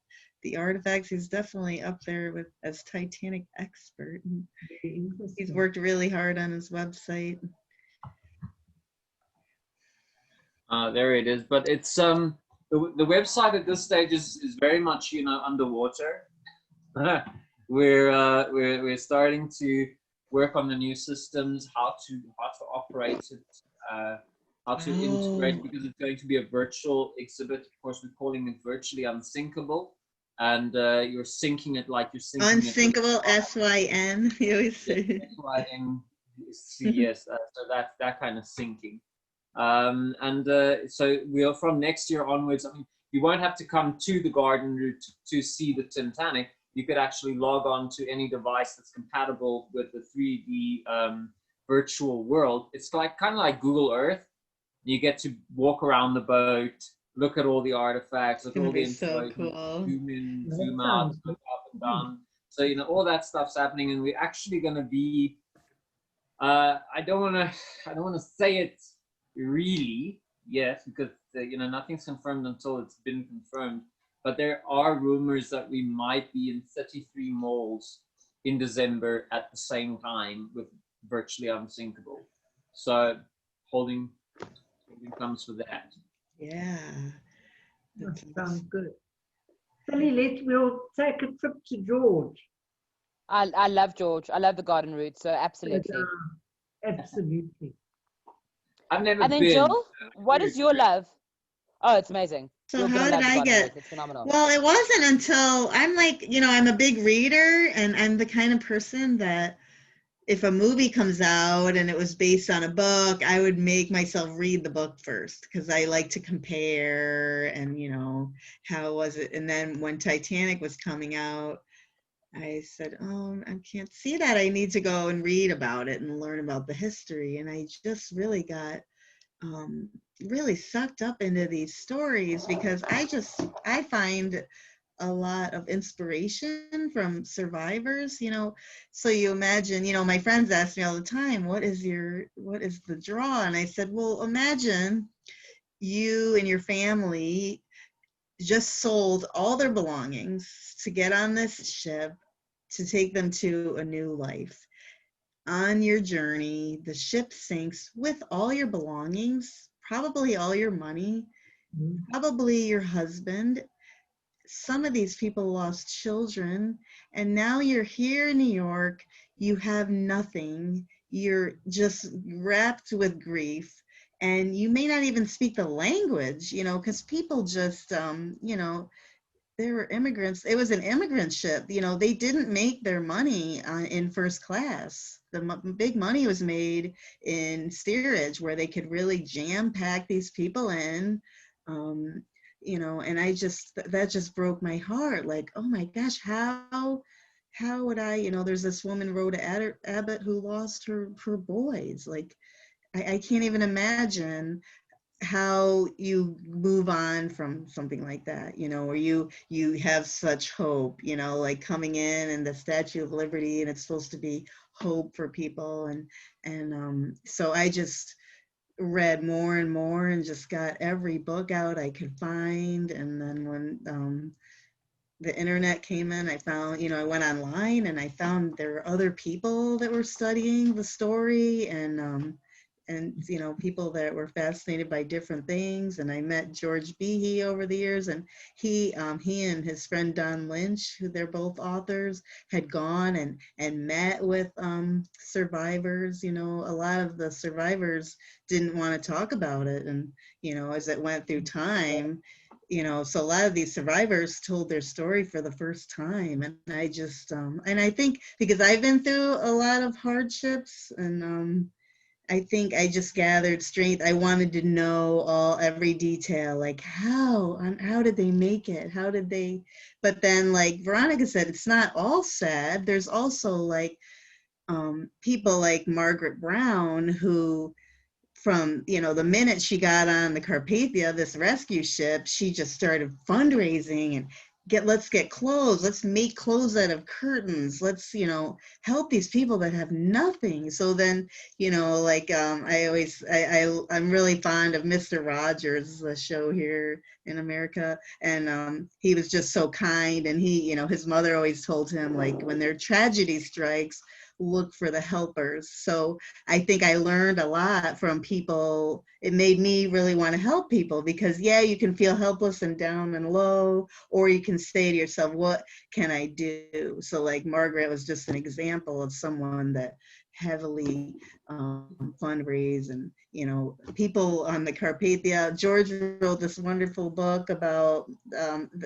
the artifacts. He's definitely up there as Titanic expert. He's worked really hard on his website. There it is, but it's the website at this stage is very much, you know, underwater. We're starting to work on the new systems, how to operate it, how to integrate, because it's going to be a virtual exhibit. Of course, we're calling it virtually unsinkable. And you're syncing it like you're syncing unsinkable, S-Y-N. You always say S-Y-N-C-S. So that kind of syncing. So we'll, from next year onwards, I mean, you won't have to come to the Garden Route to see the Titanic. You could actually log on to any device that's compatible with the 3D virtual world. It's like kind of like Google Earth. You get to walk around the boat. look at all the artifacts, look at all That'd the be so installations, cool. zoom in, That zoom out, sounds look good. up and down. So, you know, all that stuff's happening, and we're actually going to be, I don't want to say it really yet, because, you know, nothing's confirmed until it's been confirmed. But there are rumors that we might be in 33 malls in December at the same time with Virtually Unsinkable. So holding thumbs for that. Yeah. That That's sounds good. Sally, we'll take a trip to George. I love George. I love the garden route. So absolutely. Absolutely. I've never And then been. Jill, what is your love? Oh, it's amazing. So You're how gonna did love the I garden route. get? It's phenomenal. Well, it wasn't until I'm like, you know, I'm a big reader, and I'm the kind of person that if a movie comes out and it was based on a book, I would make myself read the book first because I like to compare and, you know, how was it? And then when Titanic was coming out, I said, oh, I can't see that. I need to go and read about it and learn about the history. And I just really got really sucked up into these stories because I find a lot of inspiration from survivors, you know. So you imagine, you know, my friends ask me all the time, what is the draw? And I said, well, imagine you and your family just sold all their belongings to get on this ship to take them to a new life. On your journey, the ship sinks with all your belongings, probably all your money, probably your husband. Some of these people lost children, and now you're here in New York, you have nothing, you're just wrapped with grief, and you may not even speak the language, you know, because people just, you know, they were immigrants. It was an immigrant ship. You know, they didn't make their money in first class. The big money was made in steerage, where they could really jam pack these people in. You know, and that just broke my heart. Like, oh my gosh, how would I? You know, there's this woman, Rhoda Abbott, who lost her boys. Like, I can't even imagine how you move on from something like that, you know, or you have such hope, you know, like coming in and the Statue of Liberty, and it's supposed to be hope for people, and so I just read more and more and just got every book out I could find. And then when the internet came in, I found, you know, I went online and I found there were other people that were studying the story, and you know, people that were fascinated by different things. And I met George Behe over the years, and he and his friend Don Lynch, who they're both authors, had gone and met with survivors. You know, a lot of the survivors didn't want to talk about it, and you know, as it went through time, you know, so a lot of these survivors told their story for the first time. And I just and I think because I've been through a lot of hardships, and I think I just gathered strength. I wanted to know every detail, like how did they make it? How did they? But then, like Veronica said, it's not all sad. There's also like people like Margaret Brown, who, from, you know, the minute she got on the Carpathia, this rescue ship, she just started fundraising and let's get clothes, let's make clothes out of curtains, let's, you know, help these people that have nothing. So then, you know, like I'm really fond of Mr. Rogers, the show here in America, and he was just so kind. And he, you know, his mother always told him, like, when their tragedy strikes, look for the helpers. So I think I learned a lot from people. It made me really want to help people, because yeah, you can feel helpless and down and low, or you can say to yourself, what can I do? So like Margaret was just an example of someone that heavily fundraise, and you know, people on the Carpathia. George wrote this wonderful book about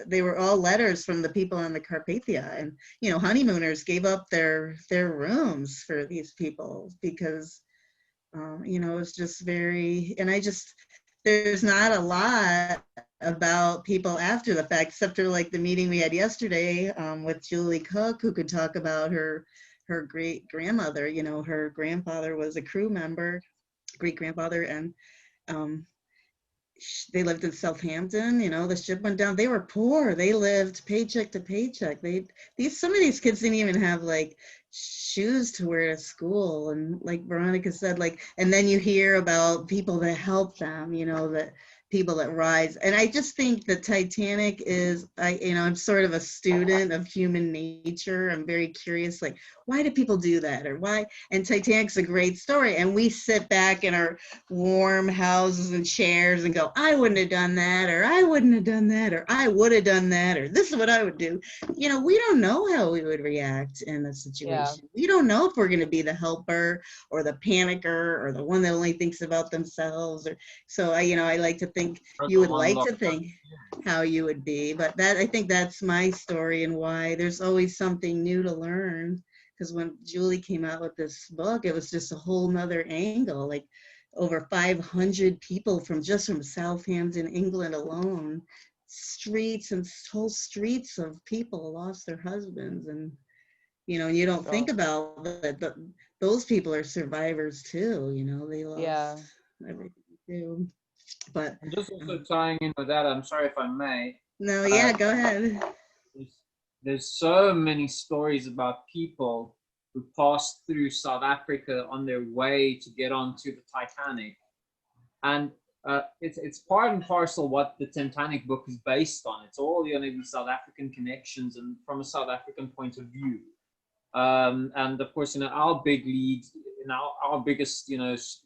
they were all letters from the people on the Carpathia, and you know, honeymooners gave up their rooms for these people because you know, it's just very, and there's not a lot about people after the fact, except for like the meeting we had yesterday with Julie Cook, who could talk about her great grandmother. You know, her grandfather was a crew member, great grandfather, and they lived in Southampton, you know, the ship went down. They were poor. They lived paycheck to paycheck. Some of these kids didn't even have like shoes to wear to school. And like Veronica said, like, and then you hear about people that help them, you know, that people that rise. And I just think the Titanic is, I'm sort of a student of human nature. I'm very curious, like, why do people do that, or why? And Titanic's a great story. And we sit back in our warm houses and chairs and go, I wouldn't have done that, or I wouldn't have done that, or I would have done that, or this is what I would do. You know, we don't know how we would react in a situation. Yeah. We don't know if we're going to be the helper or the panicker or the one that only thinks about themselves. Or so I like to think you would like to think how you would be, but I think that's my story and why there's always something new to learn. Because when Julie came out with this book, it was just a whole nother angle, like over 500 people from Southampton, England alone, whole streets of people lost their husbands. And, you know, you don't think about that, but those people are survivors too, you know, they lost everything too. But And just also tying in with that, I'm sorry if I may. No, yeah, go ahead. There's so many stories about people who passed through South Africa on their way to get onto the Titanic. And it's part and parcel what the Titanic book is based on. It's all, these South African connections and from a South African point of view. And of course, our big lead, our biggest,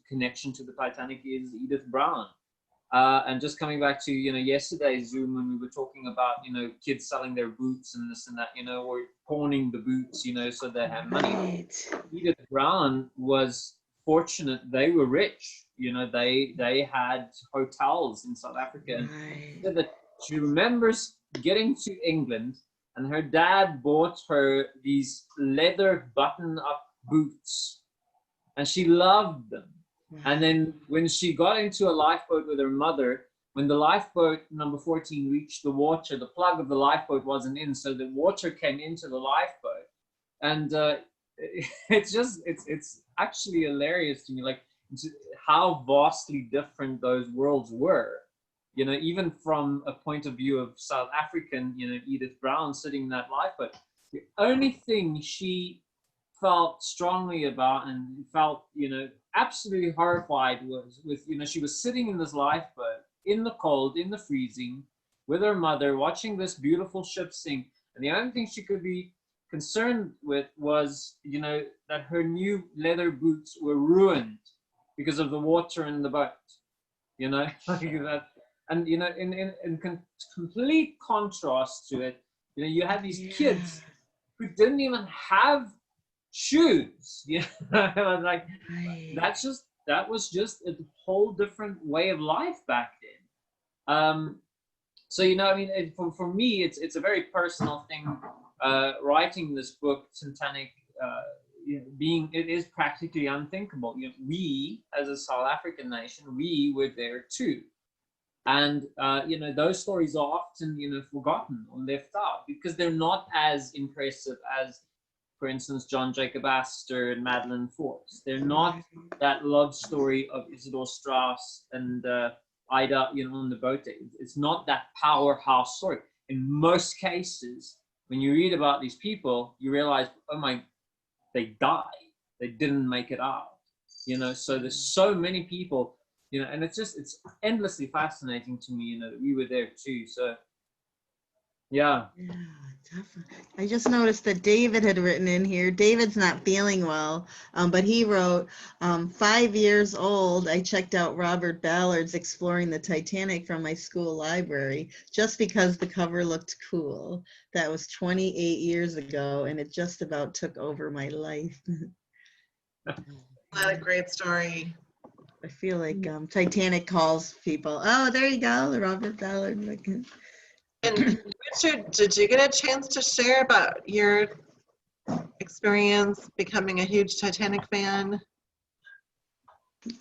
connection to the Titanic is Edith Brown. And just coming back to, yesterday's Zoom when we were talking about, kids selling their boots and this and that, or pawning the boots, so they have money. Right. Edith Brown was fortunate. They were rich, they had hotels in South Africa. And Right. that she remembers getting to England and her dad bought her these leather button-up boots and she loved them. And then when she got into a lifeboat with her mother, when the lifeboat number 14 reached the water, the plug of the lifeboat wasn't in, so the water came into the lifeboat. And it's actually hilarious to me, like how vastly different those worlds were. Even from a point of view of South African, Edith Brown sitting in that lifeboat, the only thing she felt strongly about and felt, absolutely horrified was with, she was sitting in this lifeboat in the cold, in the freezing, with her mother, watching this beautiful ship sink. And the only thing she could be concerned with was, that her new leather boots were ruined because of the water in the boat, like that. And, in complete contrast to it, you had these kids who didn't even have shoes, like that was just a whole different way of life back then. So for me it's a very personal thing, writing this book, Titanic, it is practically unthinkable. We as a South African nation, we were there too, and those stories are often forgotten or left out because they're not as impressive as, for instance, John Jacob Astor and Madeline Forbes. They're not that love story of Isidor Straus and Ida, on the boat. It's not that powerhouse story. In most cases, when you read about these people, you realize, they died. They didn't make it out. So there's so many people, and it's endlessly fascinating to me, that we were there too. So, yeah. Yeah, definitely. I just noticed that David had written in here. David's not feeling well, but he wrote, 5 years old, I checked out Robert Ballard's Exploring the Titanic from my school library just because the cover looked cool. That was 28 years ago, and it just about took over my life. What a great story. I feel like Titanic calls people. Oh, there you go, Robert Ballard. And Richard, did you get a chance to share about your experience becoming a huge Titanic fan?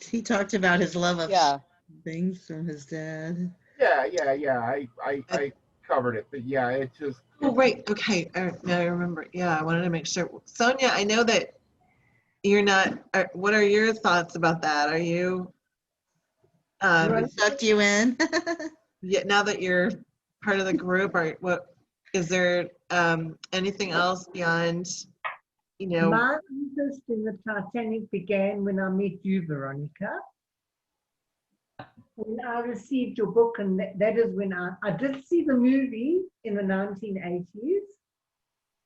He talked about his love of things from his dad. Yeah. I covered it, but yeah, it just. Oh, right. Okay. I remember. Yeah, I wanted to make sure. Sonja, I know that you're not. What are your thoughts about that? Are you Right. Sucked you in. Yeah, now that you're part of the group, or what is there anything else beyond, you know? My interest in the Titanic began when I met you, Veronica. When I received your book, and that is when I did see the movie in the 1980s,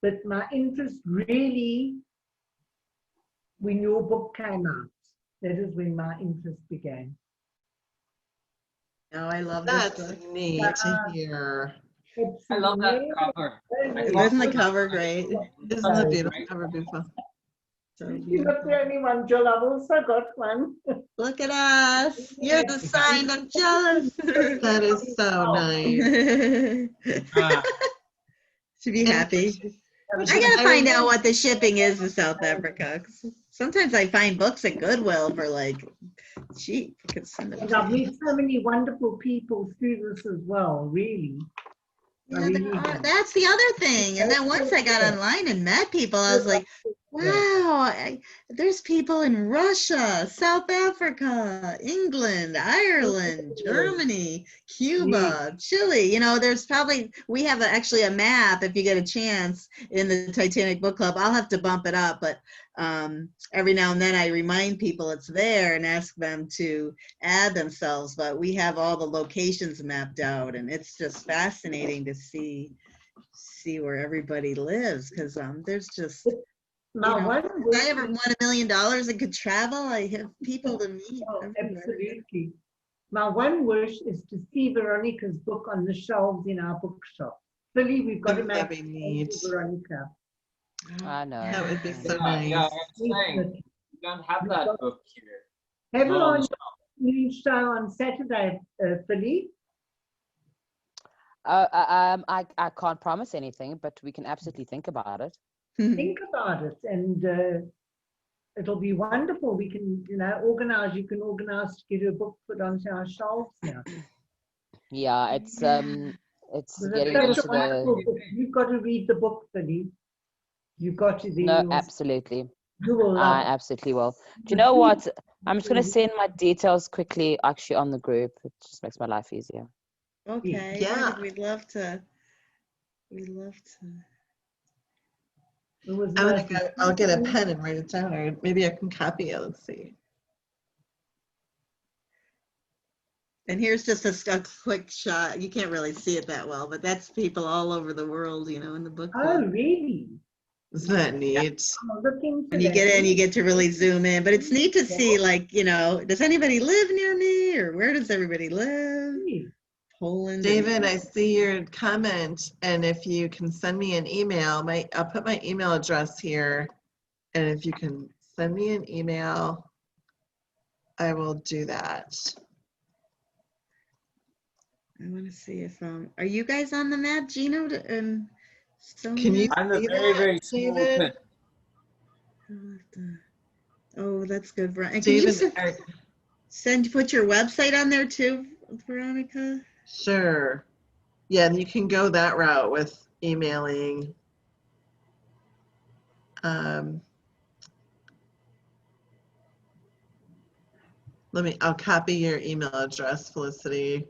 but my interest really, when your book came out, that is when my interest began. Oh, I love this That's book. neat to hear. I love that cover. Isn't the cover great? Isn't the beautiful cover beautiful? So You're not the only one, Jill. I've also got one. look at us. You're the sign of jealous. That is so nice. Should be happy. I gotta find out what the shipping is to South Africa. 'Cause sometimes I find books at Goodwill for like cheap. I could send them And to I've you. met so many wonderful people through this as well, really. Yeah, that's the other thing. And then once I got online and met people, I was like, wow, there's people in Russia, South Africa, England, Ireland, Germany, Cuba, Chile. You know, there's probably, we have actually a map if you get a chance in the Titanic Book Club. I'll have to bump it up, but every now and then I remind people it's there and ask them to add themselves. But we have all the locations mapped out, and it's just fascinating to see where everybody lives, because there's just, you know, if I ever won $1 million and could travel, I have people to meet. Absolutely. My one wish is to see Veronica's book on the shelves in our bookshop. Philly, we've got to make That'd be neat. Veronica. I know. That would be so Yeah, nice. I'm saying, we don't have that book here. Have it Not on on the new show on Saturday, Philly. I can't promise anything, but we can absolutely think about it. Think about it, and it'll be wonderful. We can, organize. You can organize to get a book put onto our shelves now. Yeah, it's getting It's into such a wonderful book. You've got to read the book, Philly. You've got to. No, absolutely. You will I love it. absolutely will. Do you know what? I'm just going to send my details quickly, actually, on the group. It just makes my life easier. Okay. Yeah. We'd love to. I'll get a pen and write it down, or maybe I can copy it. Let's see. And here's just a quick shot. You can't really see it that well, but that's people all over the world, in the book club. Oh, really? Isn't that neat? When you get in, you get to really zoom in. But it's neat to see, like, does anybody live near me, or where does everybody live? Poland. David, I see your comment, and if you can send me an email, I'll put my email address here, and if you can send me an email, I will do that. I want to see if are you guys on the map, Gino and Sonja? Can you I'm a see very, that, very small David? pin. Oh, that's good, Veronica. David, Can you put your website on there too, Veronica? Sure. Yeah, and you can go that route with emailing. I'll copy your email address, Felicity.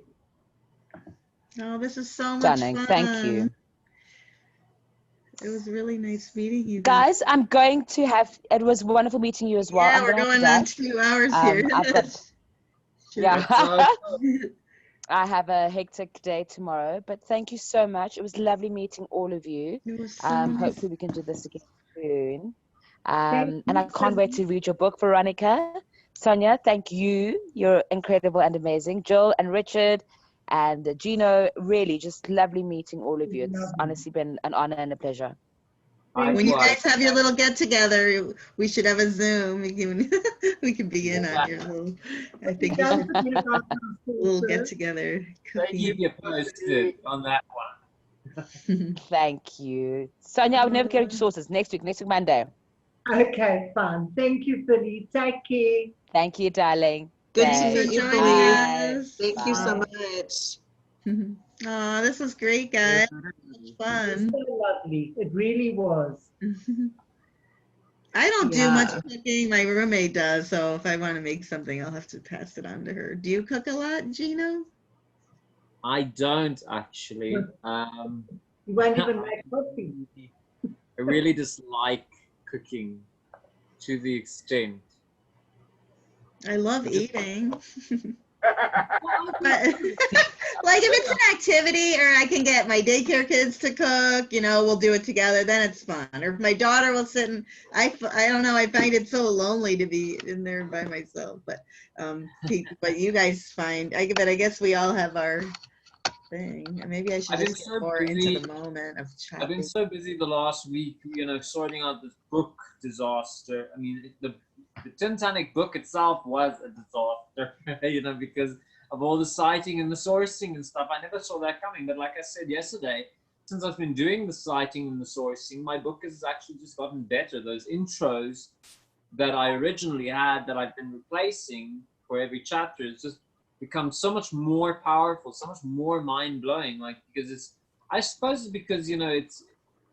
Oh, this is so much Stunning. fun. Thank you. It was really nice meeting you Guys, I'm going to have, it was wonderful meeting you as well. Yeah, I'm we're gonna going on 2 hours here. I've got, yeah. Sure. I have a hectic day tomorrow, but thank you so much. It was lovely meeting all of you. It was so nice. Hopefully we can do this again soon. And I can't wait to read your book, Veronica. Sonja, thank you. You're incredible and amazing. Jill and Richard and Gino, really just lovely meeting all of you. It's honestly been an honor and a pleasure. When you guys have your little get together, we should have a Zoom. We can be in on your little, I think you should little get together. I keep you posted on that one. Thank you. Sonja, I would never carry sources. Next week Monday. Okay, fine. Thank you, Philly. Take care. Thank you, darling. Good Thanks. to meet you, Joining Philly. us. Thank you so Bye. much. Oh, this was great, guys. Fun. So lovely. It really was. I don't do Yeah. much cooking. My roommate does. So if I want to make something, I'll have to pass it on to her. Do you cook a lot, Gino? I don't actually. You won't even make coffee. I really dislike cooking to the extent. I love eating. But like if it's an activity or I can get my daycare kids to cook, you know, we'll do it together, then it's fun. Or if my daughter will sit and I don't know, I find it so lonely to be in there by myself. But but you guys find, I guess we all have our thing. And maybe I should I've been just get so more busy. into the moment of I've been chopping. so busy the last week, you know, sorting out this book disaster. I mean, the Titanic book itself was a disaster, you know, because of all the citing and the sourcing and stuff. I never saw that coming. But like I said yesterday, since I've been doing the citing and the sourcing, my book has actually just gotten better. Those intros that I originally had that I've been replacing for every chapter has just become so much more powerful, so much more mind-blowing. Like, because it's, I suppose it's because, you know,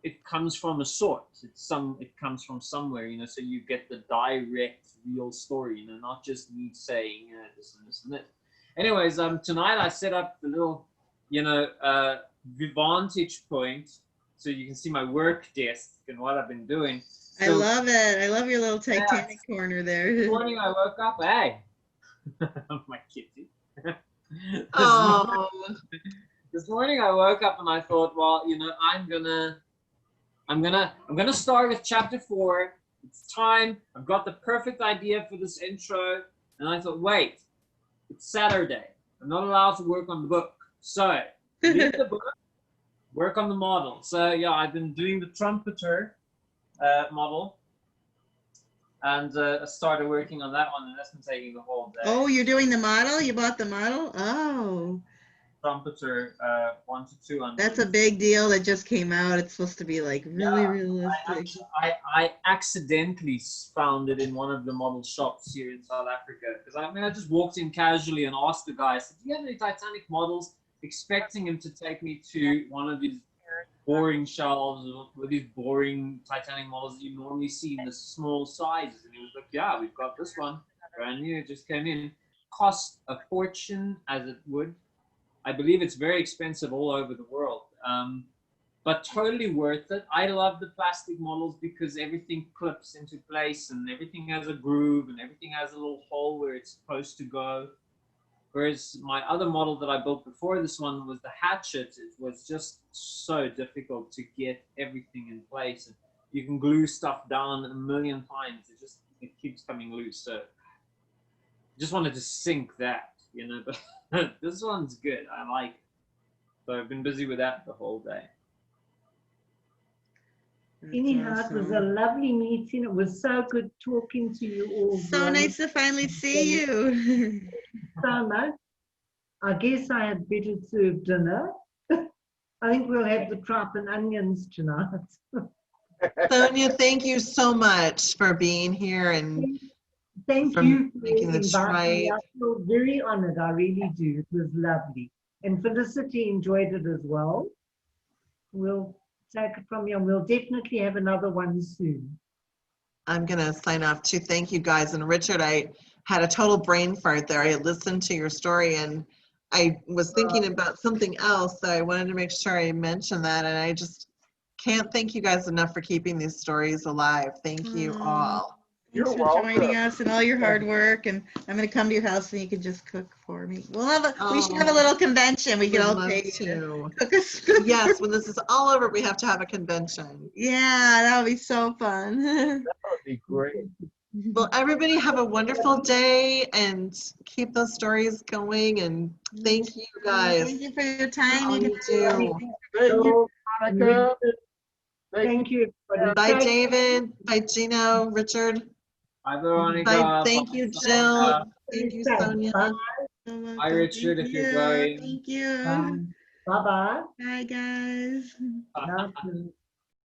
it comes from a source. It comes from somewhere, you know, so you get the direct real story, you know, not just me saying this and this and this. Anyways, tonight I set up the little, you know, vantage point so you can see my work desk and what I've been doing. I So, love it. I love your little Titanic corner there. this morning I woke up, hey, my kitty. Oh, This morning I woke up and I thought, well, you know, I'm gonna start with chapter 4. It's time. I've got the perfect idea for this intro, and I thought, wait, it's Saturday. I'm not allowed to work on the book, so leave the book, work on the model. So yeah, I've been doing the trumpeter model, and I started working on that one, and that's been taking the whole day. Oh, you're doing the model? You bought the model? Oh. Trumpeter 1 to 2. That's a big deal that just came out. It's supposed to be like really realistic. I accidentally found it in one of the model shops here in South Africa, because I just walked in casually and asked the guy, I said, do you have any Titanic models? Expecting him to take me to one of these boring shelves with these boring Titanic models that you normally see in the small sizes. And he was like, yeah, we've got this one, brand new, it just came in. Cost a fortune, as it would. I believe it's very expensive all over the world, but totally worth it. I love the plastic models because everything clips into place and everything has a groove and everything has a little hole where it's supposed to go. Whereas my other model that I built before this one was the hatchet. It was just so difficult to get everything in place. And you can glue stuff down a million times. It keeps coming loose. So just wanted to sink that, you know, but this one's good. I like it. So I've been busy with that the whole day. That's Anyhow, it was a awesome. lovely meeting. It was so good talking to you all. So Veronica. nice to finally see you. So much. I guess I had better serve dinner. I think we'll have the tripe and onions tonight. Sonja, thank you so much for being here and Thank for you for making the inviting me. tripe. I feel very honored. I really do. It was lovely. And Felicity enjoyed it as well. We'll take it from you, and we'll definitely have another one soon. I'm going to sign off too. Thank you guys. And Richard, I had a total brain fart there. I listened to your story and I was thinking about something else. So I wanted to make sure I mentioned that. And I just can't thank you guys enough for keeping these stories alive. Thank you all. You're Thanks for welcome. joining us and all your hard work. And I'm going to come to your house and you can just cook for me. We should have a little convention. We can Would all love pay to. cook us food. Yes, when this is all over, we have to have a convention. Yeah, that would be so fun. That would be great. Well, everybody have a wonderful day and keep those stories going. And thank you guys. Thank you for your time. All You you do. Thank you, Veronica. Thank you. Bye, David. Bye, Gino, Richard. Bye, Veronica. Bye. Thank you, Jill. Thank you, Sonja. Bye. Hi, Richard, if you're going. Thank you. Bye-bye. Bye, guys. Bye.